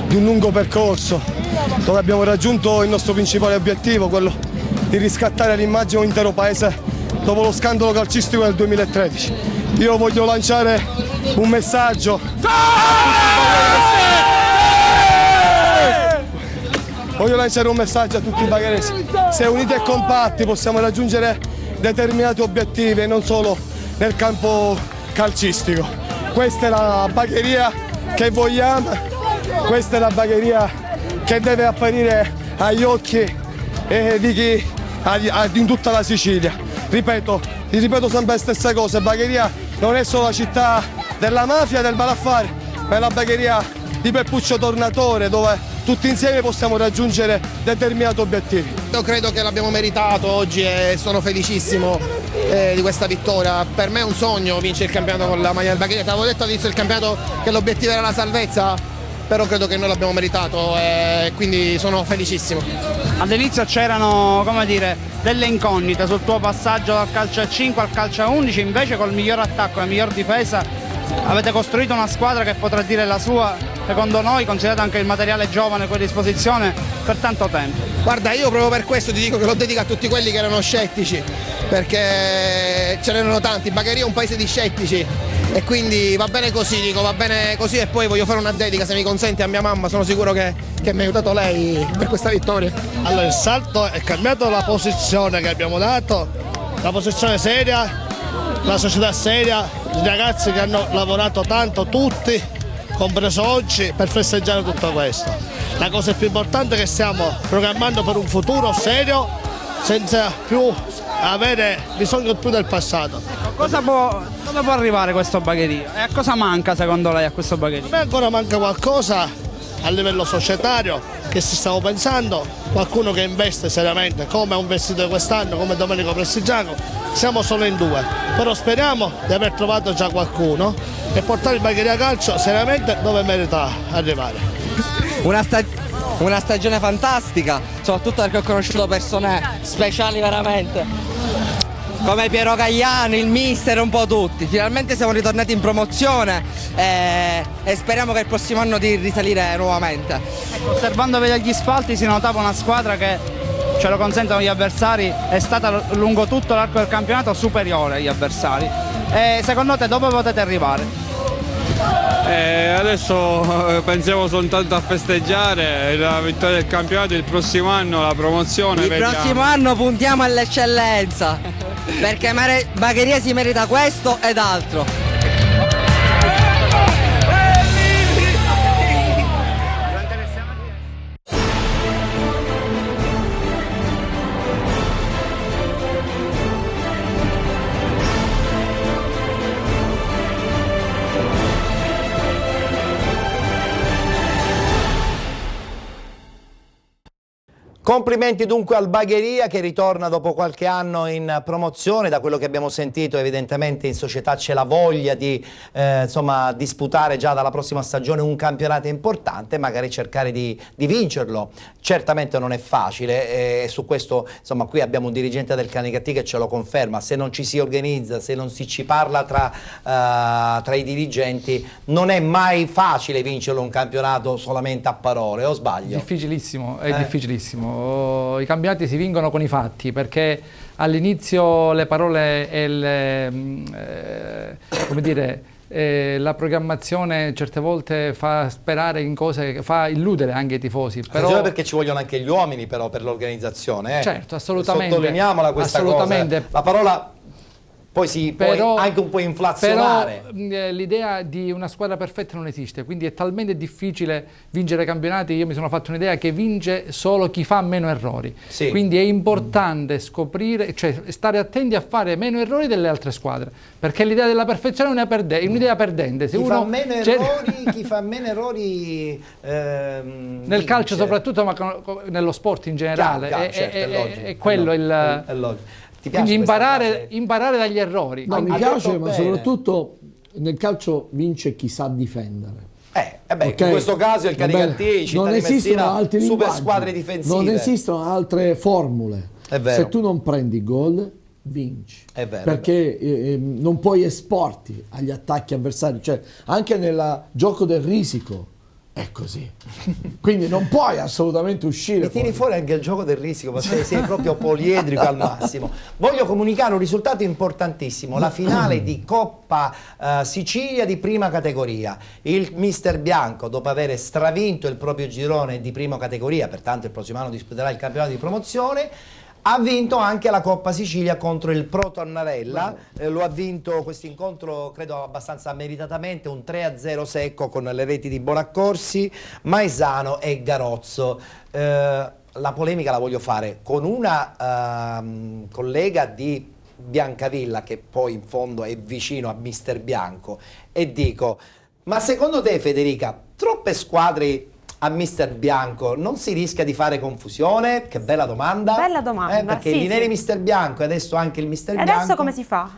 di un lungo percorso dove abbiamo raggiunto il nostro principale obiettivo, quello di riscattare l'immagine di un intero paese dopo lo scandalo calcistico del 2013. Io voglio lanciare un messaggio. Voglio lanciare un messaggio a tutti i bagheresi. Se uniti e compatti possiamo raggiungere determinati obiettivi e non solo nel campo calcistico. Questa è la Bagheria che vogliamo, questa è la Bagheria che deve apparire agli occhi di chi in tutta la Sicilia. Ripeto sempre le stesse cose, Bagheria non è solo la città della mafia e del malaffare, ma è la Bagheria di Peppuccio Tornatore, dove tutti insieme possiamo raggiungere determinati obiettivi. Io credo che l'abbiamo meritato oggi e sono felicissimo di questa vittoria. Per me è un sogno vincere il campionato con la maglia del Bagheria. Ti avevo detto all'inizio del campionato che l'obiettivo era la salvezza, però credo che noi l'abbiamo meritato e quindi sono felicissimo. All'inizio c'erano, come dire, delle incognite sul tuo passaggio dal calcio a 5 al calcio a 11, invece col miglior attacco e la miglior difesa avete costruito una squadra che potrà dire la sua, secondo noi, considerato anche il materiale giovane qui a disposizione, per tanto tempo. Guarda, io proprio per questo ti dico che lo dedico a tutti quelli che erano scettici, perché ce n'erano tanti. Bagheria è un paese di scettici e quindi va bene così, dico, va bene così. E poi voglio fare una dedica, se mi consente, a mia mamma. Sono sicuro che mi ha aiutato lei per questa vittoria. Allora, il salto è cambiato la posizione che abbiamo dato, la posizione seria, la società seria, i ragazzi che hanno lavorato tanto, tutti, compreso oggi, per festeggiare tutto questo. La cosa più importante è che stiamo programmando per un futuro serio, senza più avere bisogno più del passato. Dove può arrivare questo Bagheria? E a cosa manca secondo lei a questo Bagheria? A me ancora manca qualcosa a livello societario che si stavo pensando, qualcuno che investe seriamente come un investitore quest'anno, come Domenico Prestigiaco. Siamo solo in 2, però speriamo di aver trovato già qualcuno e portare il Bagheria Calcio seriamente dove merita arrivare. Una stagione fantastica, soprattutto perché ho conosciuto persone speciali veramente, come Piero Gagliano, il mister, un po' tutti. Finalmente siamo ritornati in promozione e speriamo che il prossimo anno di risalire nuovamente. Ecco, osservando gli spalti si notava una squadra che, ce lo consentono gli avversari, è stata lungo tutto l'arco del campionato superiore agli avversari. Secondo te dove potete arrivare? Adesso pensiamo soltanto a festeggiare la vittoria del campionato, il prossimo anno la promozione. Il prossimo anno puntiamo all'eccellenza, perché Bagheria si merita questo ed altro. Complimenti dunque al Bagheria che ritorna dopo qualche anno in promozione. Da quello che abbiamo sentito evidentemente in società c'è la voglia di insomma, disputare già dalla prossima stagione un campionato importante, magari cercare di vincerlo. Certamente non è facile e su questo insomma qui abbiamo un dirigente del Canicattì che ce lo conferma. Se non ci si organizza, se non ci parla tra i dirigenti, non è mai facile vincerlo un campionato solamente a parole, o sbaglio? Difficilissimo, è difficilissimo. I campionati si vincono con i fatti, perché all'inizio le parole e come dire, la programmazione certe volte fa sperare in cose, fa illudere anche i tifosi. Però perché ci vogliono anche gli uomini però per l'organizzazione. Certo, assolutamente. Sottolineiamola questa cosa. La parola poi si può anche un po' inflazionare. Però l'idea di una squadra perfetta non esiste, quindi è talmente difficile vincere campionati. Io mi sono fatto un'idea che vince solo chi fa meno errori. Sì. Quindi è importante scoprire, cioè stare attenti a fare meno errori delle altre squadre, perché l'idea della perfezione è un'idea perdente. Se chi fa meno errori nel calcio soprattutto, ma nello sport in generale, è quello è logico. Quindi imparare dagli errori. No, mi piace, ma soprattutto nel calcio vince chi sa difendere. In questo caso il Canicattì, Città di Messina, super squadre difensive. Non esistono altre formule. Se tu non prendi gol, vinci. È vero, perché non puoi esporti agli attacchi avversari. Cioè, anche nel gioco del risico è così. Quindi non puoi assolutamente uscire. Mi tiri fuori anche il gioco del risico, perché sei proprio poliedrico al massimo. Voglio comunicare un risultato importantissimo, la finale di Coppa Sicilia di prima categoria. Il mister Bianco, dopo aver stravinto il proprio girone di prima categoria, pertanto il prossimo anno disputerà il campionato di promozione, Ha vinto anche la Coppa Sicilia contro il Pro Tonnarella, lo ha vinto questo incontro credo abbastanza meritatamente, un 3-0 secco con le reti di Bonaccorsi, Maesano e Garozzo. La polemica la voglio fare con una collega di Biancavilla che poi in fondo è vicino a Mister Bianco e dico: ma secondo te, Federica, troppe squadre a Mister Bianco non si rischia di fare confusione? Che bella domanda. Bella domanda, perché sì, i Neri sì. Mister Bianco e adesso anche il Mister Bianco. Adesso come si fa?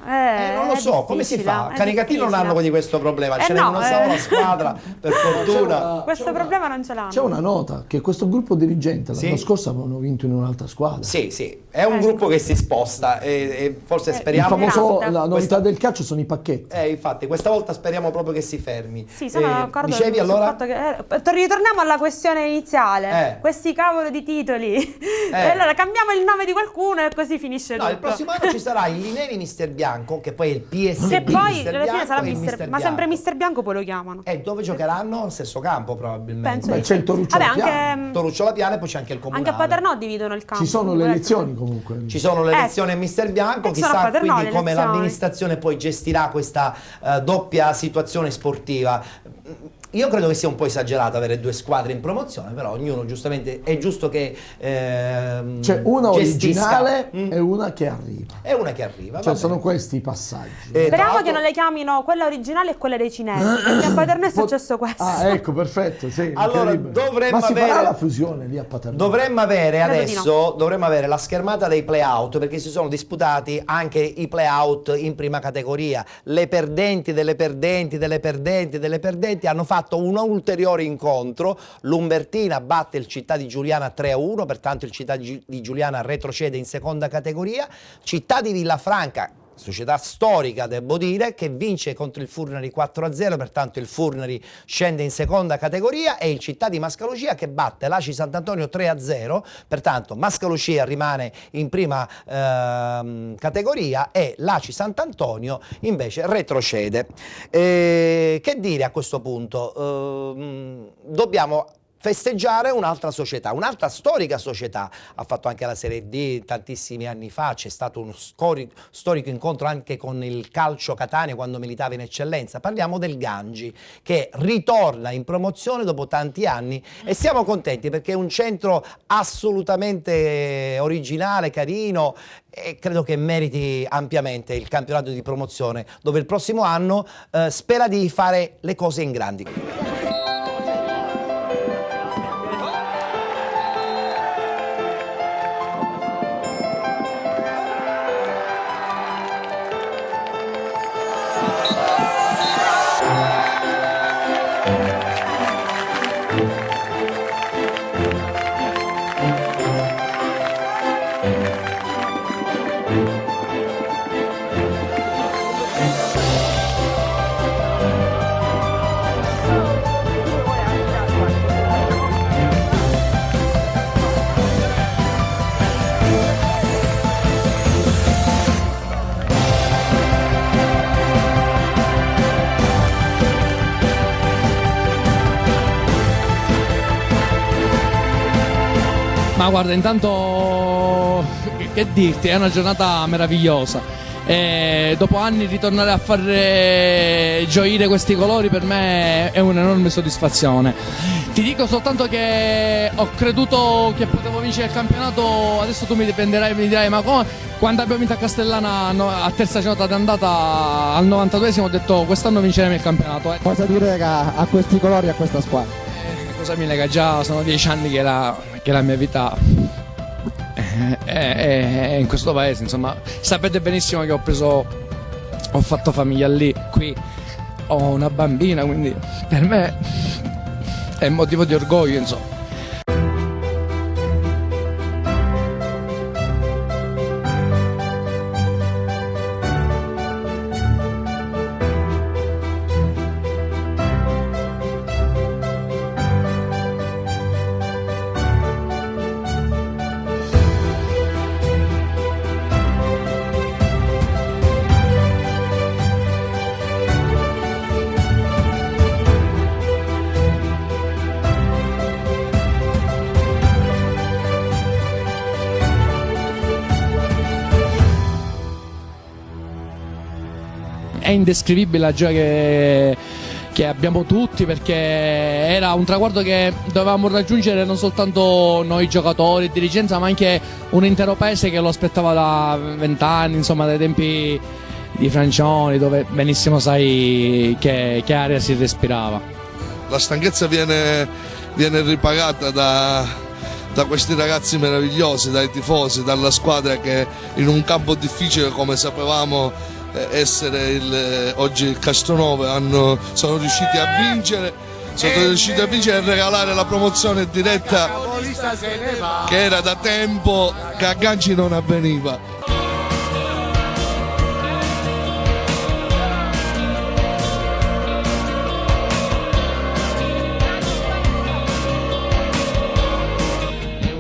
Non lo so, come si fa? Canicattì non hanno di questo problema, ce n'è una sola squadra, per fortuna. Questo problema non ce l'hanno. C'è una nota, che questo gruppo dirigente l'anno scorso avevano vinto in un'altra squadra. Sì, è un gruppo che si sposta e forse speriamo... La novità del calcio sono i pacchetti. Infatti, questa volta speriamo proprio che si fermi. Sì, sono d'accordo. Dicevi allora? Fatto che, ritorniamo alla questione iniziale. Questi cavolo di titoli. Allora cambiamo il nome di qualcuno e così finisce tutto. Il prossimo anno ci sarà il Lineri Mister Bianco, che poi è il PSB. Che poi Mister alla fine Bianco sarà Mister ma Bianco. sempre Mister Bianco poi lo chiamano. E dove giocheranno? Stesso campo probabilmente. Penso c'è il Toruccio La Piana. Anche, Toruccio La Piana e poi c'è anche il Comunale. Anche a Paternò dividono il campo. Ci sono le elezioni comunque. Ci sono le elezioni a Mister Bianco, chissà quindi come l'amministrazione poi gestirà questa doppia situazione sportiva. Io credo che sia un po' esagerato avere due squadre in promozione, però ognuno giustamente è giusto che c'è una originale e una che arriva. E una che arriva. Cioè sono questi i passaggi. Speriamo che non le chiamino quella originale e quella dei cinesi, perché a Paternò è successo questo. Ecco, perfetto. Sì, allora dovremmo si avere farà la fusione lì a Paternò? Dovremmo avere adesso dovremmo avere la schermata dei play-out, perché si sono disputati anche i play-out in prima categoria. Le perdenti delle perdenti delle perdenti delle perdenti hanno fatto un ulteriore incontro. L'Umbertina batte il Città di Giuliana 3-1, pertanto il Città di Giuliana retrocede in seconda categoria. Città di Villafranca, società storica devo dire, che vince contro il Furnari 4-0, pertanto il Furnari scende in seconda categoria, e il Città di Mascalucia che batte l'Aci Sant'Antonio 3-0, pertanto Mascalucia rimane in prima categoria e l'Aci Sant'Antonio invece retrocede. Che dire a questo punto? Dobbiamo festeggiare un'altra società, un'altra storica società. Ha fatto anche la Serie D tantissimi anni fa, c'è stato uno storico incontro anche con il Calcio Catania quando militava in eccellenza. Parliamo del Gangi, che ritorna in promozione dopo tanti anni e siamo contenti perché è un centro assolutamente originale, carino, e credo che meriti ampiamente il campionato di promozione, dove il prossimo anno spera di fare le cose in grandi. Ma guarda, intanto che dirti, è una giornata meravigliosa. Dopo anni ritornare a far gioire questi colori per me è un'enorme soddisfazione. Ti dico soltanto che ho creduto che potevo vincere il campionato, adesso tu mi dirai ma come? Quando abbiamo vinto a Castellana a terza giornata d'andata al 92esimo ho detto quest'anno vinceremo il campionato. Cosa ti lega a questi colori, a questa squadra? Cosa mi lega? Già sono 10 anni che la mia vita è in questo paese, insomma. Sapete benissimo che ho fatto famiglia lì, qui ho una bambina, quindi per me è motivo di orgoglio, insomma. indescrivibile la gioia che abbiamo tutti, perché era un traguardo che dovevamo raggiungere non soltanto noi giocatori e dirigenza, ma anche un intero paese che lo aspettava da 20 anni, insomma dai tempi di Francioni, dove benissimo sai che aria si respirava. La stanchezza viene ripagata da questi ragazzi meravigliosi, dai tifosi, dalla squadra che in un campo difficile come sapevamo essere oggi il Castronovo sono riusciti a vincere, e regalare la promozione diretta che era da tempo che a Ganci non avveniva.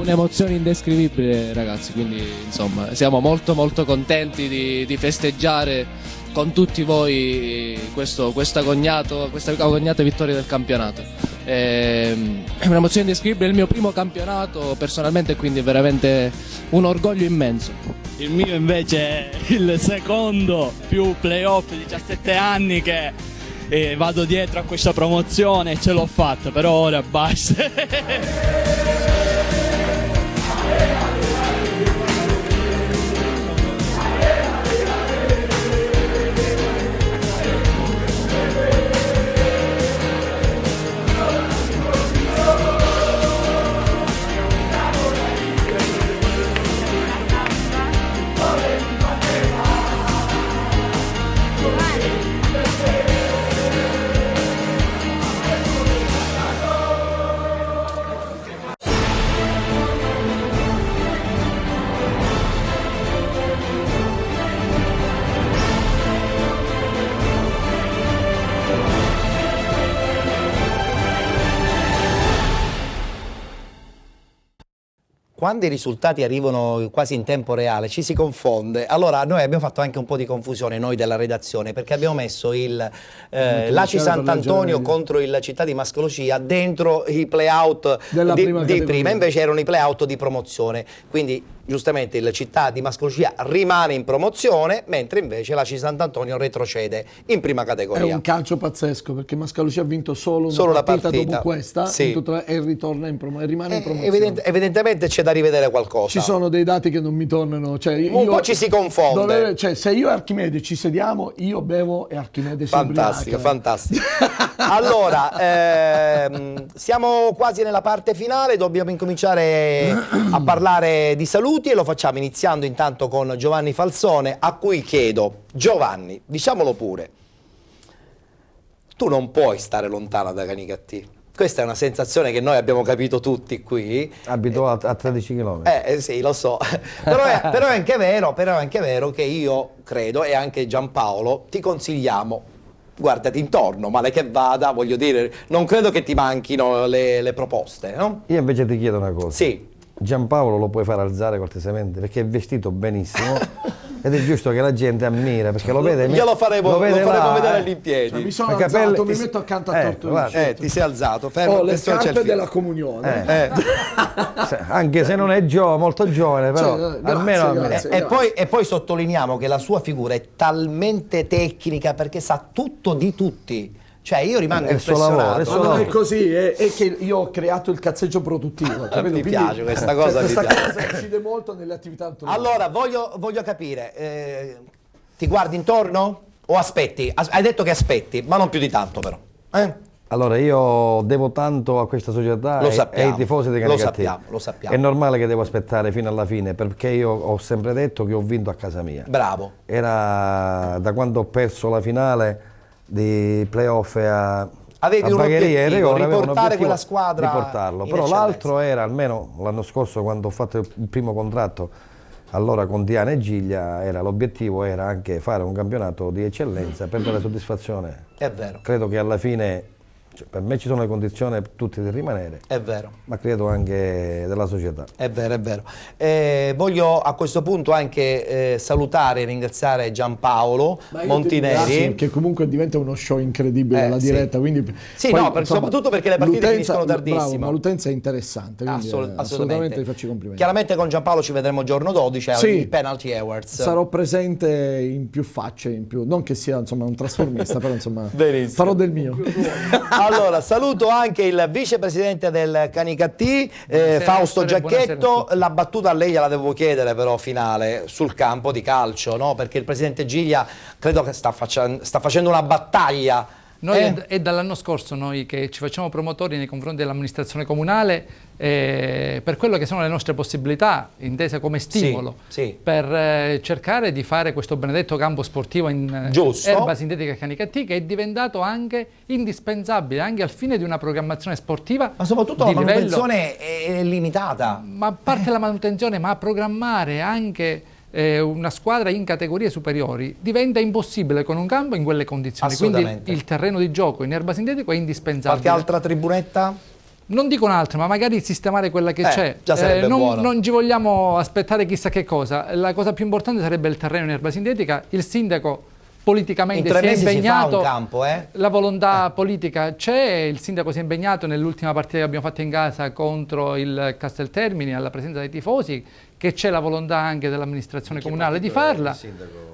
Un'emozione indescrivibile, ragazzi, quindi insomma siamo molto contenti di festeggiare con tutti voi questa agognata vittoria del campionato. È un'emozione indescrivibile, è il mio primo campionato personalmente, quindi è veramente un orgoglio immenso. Il mio invece è il secondo più playoff, 17 anni che vado dietro a questa promozione e ce l'ho fatta, però ora basta. Quando i risultati arrivano quasi in tempo reale ci si confonde. Allora noi abbiamo fatto anche un po' di confusione noi della redazione, perché abbiamo messo l'Aci Sant'Antonio contro il Città di Mascalocia dentro i play-out di prima, invece erano i play-out di promozione, quindi giustamente il Città di Mascalocia rimane in promozione, mentre invece l'Aci Sant'Antonio retrocede in prima categoria. È un calcio pazzesco, perché Mascalocia ha vinto solo una partita dopo questa, sì, e ritorna e rimane in promozione. Evidentemente c'è da rivedere qualcosa. Ci sono dei dati che non mi tornano. Un po' ci si confonde. Se io e Archimede ci sediamo, io bevo e Archimede si ubriaca. Fantastico. Allora, siamo quasi nella parte finale, dobbiamo incominciare a parlare di saluti e lo facciamo iniziando intanto con Giovanni Falzone, a cui chiedo: Giovanni, diciamolo pure, tu non puoi stare lontano da Canicattì. Questa è una sensazione che noi abbiamo capito tutti qui. Abito a 13 km. Sì, lo so. però è anche vero che io credo, e anche Giampaolo, ti consigliamo, guardati intorno, male che vada, voglio dire, non credo che ti manchino le proposte, no? Io invece ti chiedo una cosa. Sì. Giampaolo lo puoi far alzare cortesemente, perché è vestito benissimo ed è giusto che la gente ammira, perché lo vede. Io lo faremo vedere lì in piedi. Mi sono alzato, mi metto accanto a Tortolucci. Ti sei alzato, fermo. Le scarpe della comunione. Anche se non è molto giovane, però almeno. Grazie. E poi sottolineiamo che la sua figura è talmente tecnica, perché sa tutto di tutti. Cioè io rimango impressionato. Ma non è così, è che io ho creato il cazzeggio produttivo. Mi piace questa cosa. Questa cosa incide molto nelle attività antropologiche. Allora voglio capire, ti guardi intorno o aspetti? Hai detto che aspetti, ma non più di tanto però. Allora io devo tanto a questa società e ai tifosi di Canicattì. Lo sappiamo. È normale che devo aspettare fino alla fine, perché io ho sempre detto che ho vinto a casa mia. Bravo. Era da quando ho perso la finale di playoff avevi un obiettivo, riportare quella squadra, riportarlo. Però l'altro era, almeno l'anno scorso quando ho fatto il primo contratto, allora con Diana e Giglia, l'obiettivo era anche fare un campionato di eccellenza per dare soddisfazione. È vero. Credo che alla fine Cioè, per me ci sono le condizioni per tutti di rimanere. È vero. Ma credo anche della società. È vero, è vero. Voglio a questo punto anche salutare e ringraziare Giampaolo Montineri. Che comunque diventa uno show incredibile la diretta. Sì, quindi sì poi, no, soprattutto perché le partite finiscono tardissimo. Bravo, ma l'utenza è interessante. Assolutamente vi faccio i complimenti. Chiaramente con Giampaolo ci vedremo giorno 12 ai Penalty Awards. Sarò presente in più facce, non che sia insomma un trasformista, però insomma farò del mio. Allora, saluto anche il vicepresidente del Canicattì, Fausto Giacchetto. La battuta a lei gliela devo chiedere però finale sul campo di calcio, no? Perché il presidente Giglia credo che sta facendo una battaglia. Noi è dall'anno scorso noi che ci facciamo promotori nei confronti dell'amministrazione comunale per quello che sono le nostre possibilità, intese come stimolo, per cercare di fare questo benedetto campo sportivo in erba sintetica Canicattì, che è diventato anche indispensabile anche al fine di una programmazione sportiva. Ma soprattutto la manutenzione è limitata. Ma a parte la manutenzione, ma programmare anche una squadra in categorie superiori diventa impossibile con un campo in quelle condizioni, quindi il terreno di gioco in erba sintetico è indispensabile. Qualche altra tribunetta? Non dico un'altra, ma magari sistemare quella che c'è. Già sarebbe buono. Non ci vogliamo aspettare chissà che cosa. La cosa più importante sarebbe il terreno in erba sintetica. Il sindaco politicamente in 3 si è mesi impegnato, si fa un campo, la volontà politica c'è, il sindaco si è impegnato nell'ultima partita che abbiamo fatto in casa contro il Casteltermini alla presenza dei tifosi, che c'è la volontà anche dell'amministrazione comunale di farla.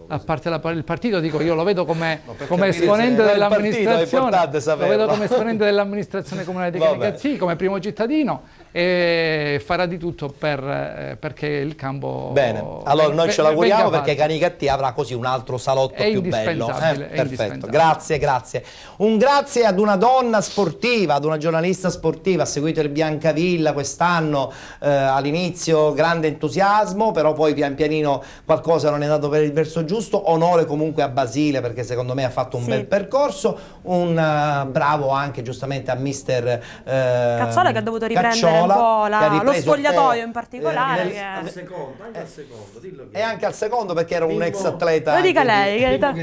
A parte il partito, dico, io lo vedo come esponente dell'amministrazione, lo vedo come esponente dell'amministrazione comunale di Canicattì, come primo cittadino, e farà di tutto perché il campo. Bene, allora noi ce l'auguriamo perché Canicattì avrà così un altro salotto più bello. Perfetto, grazie. Un grazie ad una donna sportiva, ad una giornalista sportiva, ha seguito il Biancavilla quest'anno, all'inizio grande entusiasmo, però poi pian pianino qualcosa non è andato per il verso giusto. Onore comunque a Basile perché secondo me ha fatto un bel percorso, un bravo anche giustamente a mister Cazzola, che ha dovuto riprendere un po' lo sfogliatoio in particolare. Al secondo, dillo che... E anche al secondo perché era un ex atleta. Lo dica lei, che tra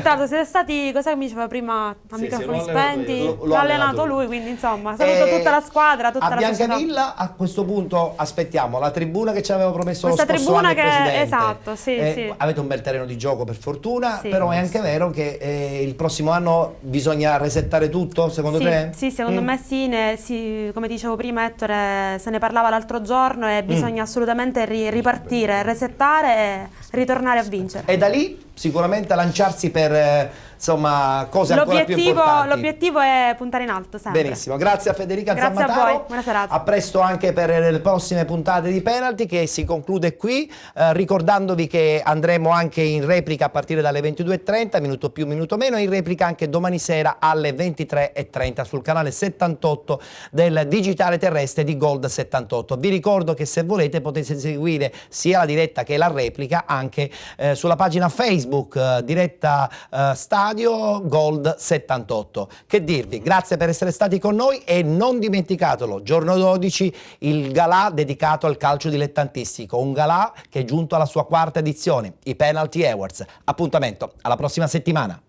l'altro siete stati, cosa mi diceva prima a microfoni spenti, l'ha allenato lui, quindi insomma saluto tutta la squadra, tutta a Biancavilla. A questo punto aspettiamo la tribuna che ci aveva promesso lo scorso anno il presidente. Esatto, sì. Avete un bel terreno di gioco per fortuna, però è anche vero che il prossimo anno bisogna resettare tutto, secondo te? Sì, secondo me sì, come dicevo prima Ettore, se ne parlava l'altro giorno e bisogna assolutamente ripartire, resettare e ritornare a vincere. E da lì sicuramente lanciarsi per insomma cose ancora più importanti. L'obiettivo è puntare in alto sempre. Benissimo, grazie a Federica Zammataro. Grazie a voi, buona serata. A presto anche per le prossime puntate di Penalty che si conclude qui, ricordandovi che andremo anche in replica a partire dalle 22:30, minuto più minuto meno, in replica anche domani sera alle 23:30 sul canale 78 del digitale terrestre di Gold 78. Vi ricordo che se volete potete seguire sia la diretta che la replica anche sulla pagina Facebook diretta Stadio Gold 78. Che dirvi, grazie per essere stati con noi e non dimenticatelo, giorno 12 il galà dedicato al calcio dilettantistico, un galà che è giunto alla sua 4ª edizione, i Penalty Awards. Appuntamento alla prossima settimana.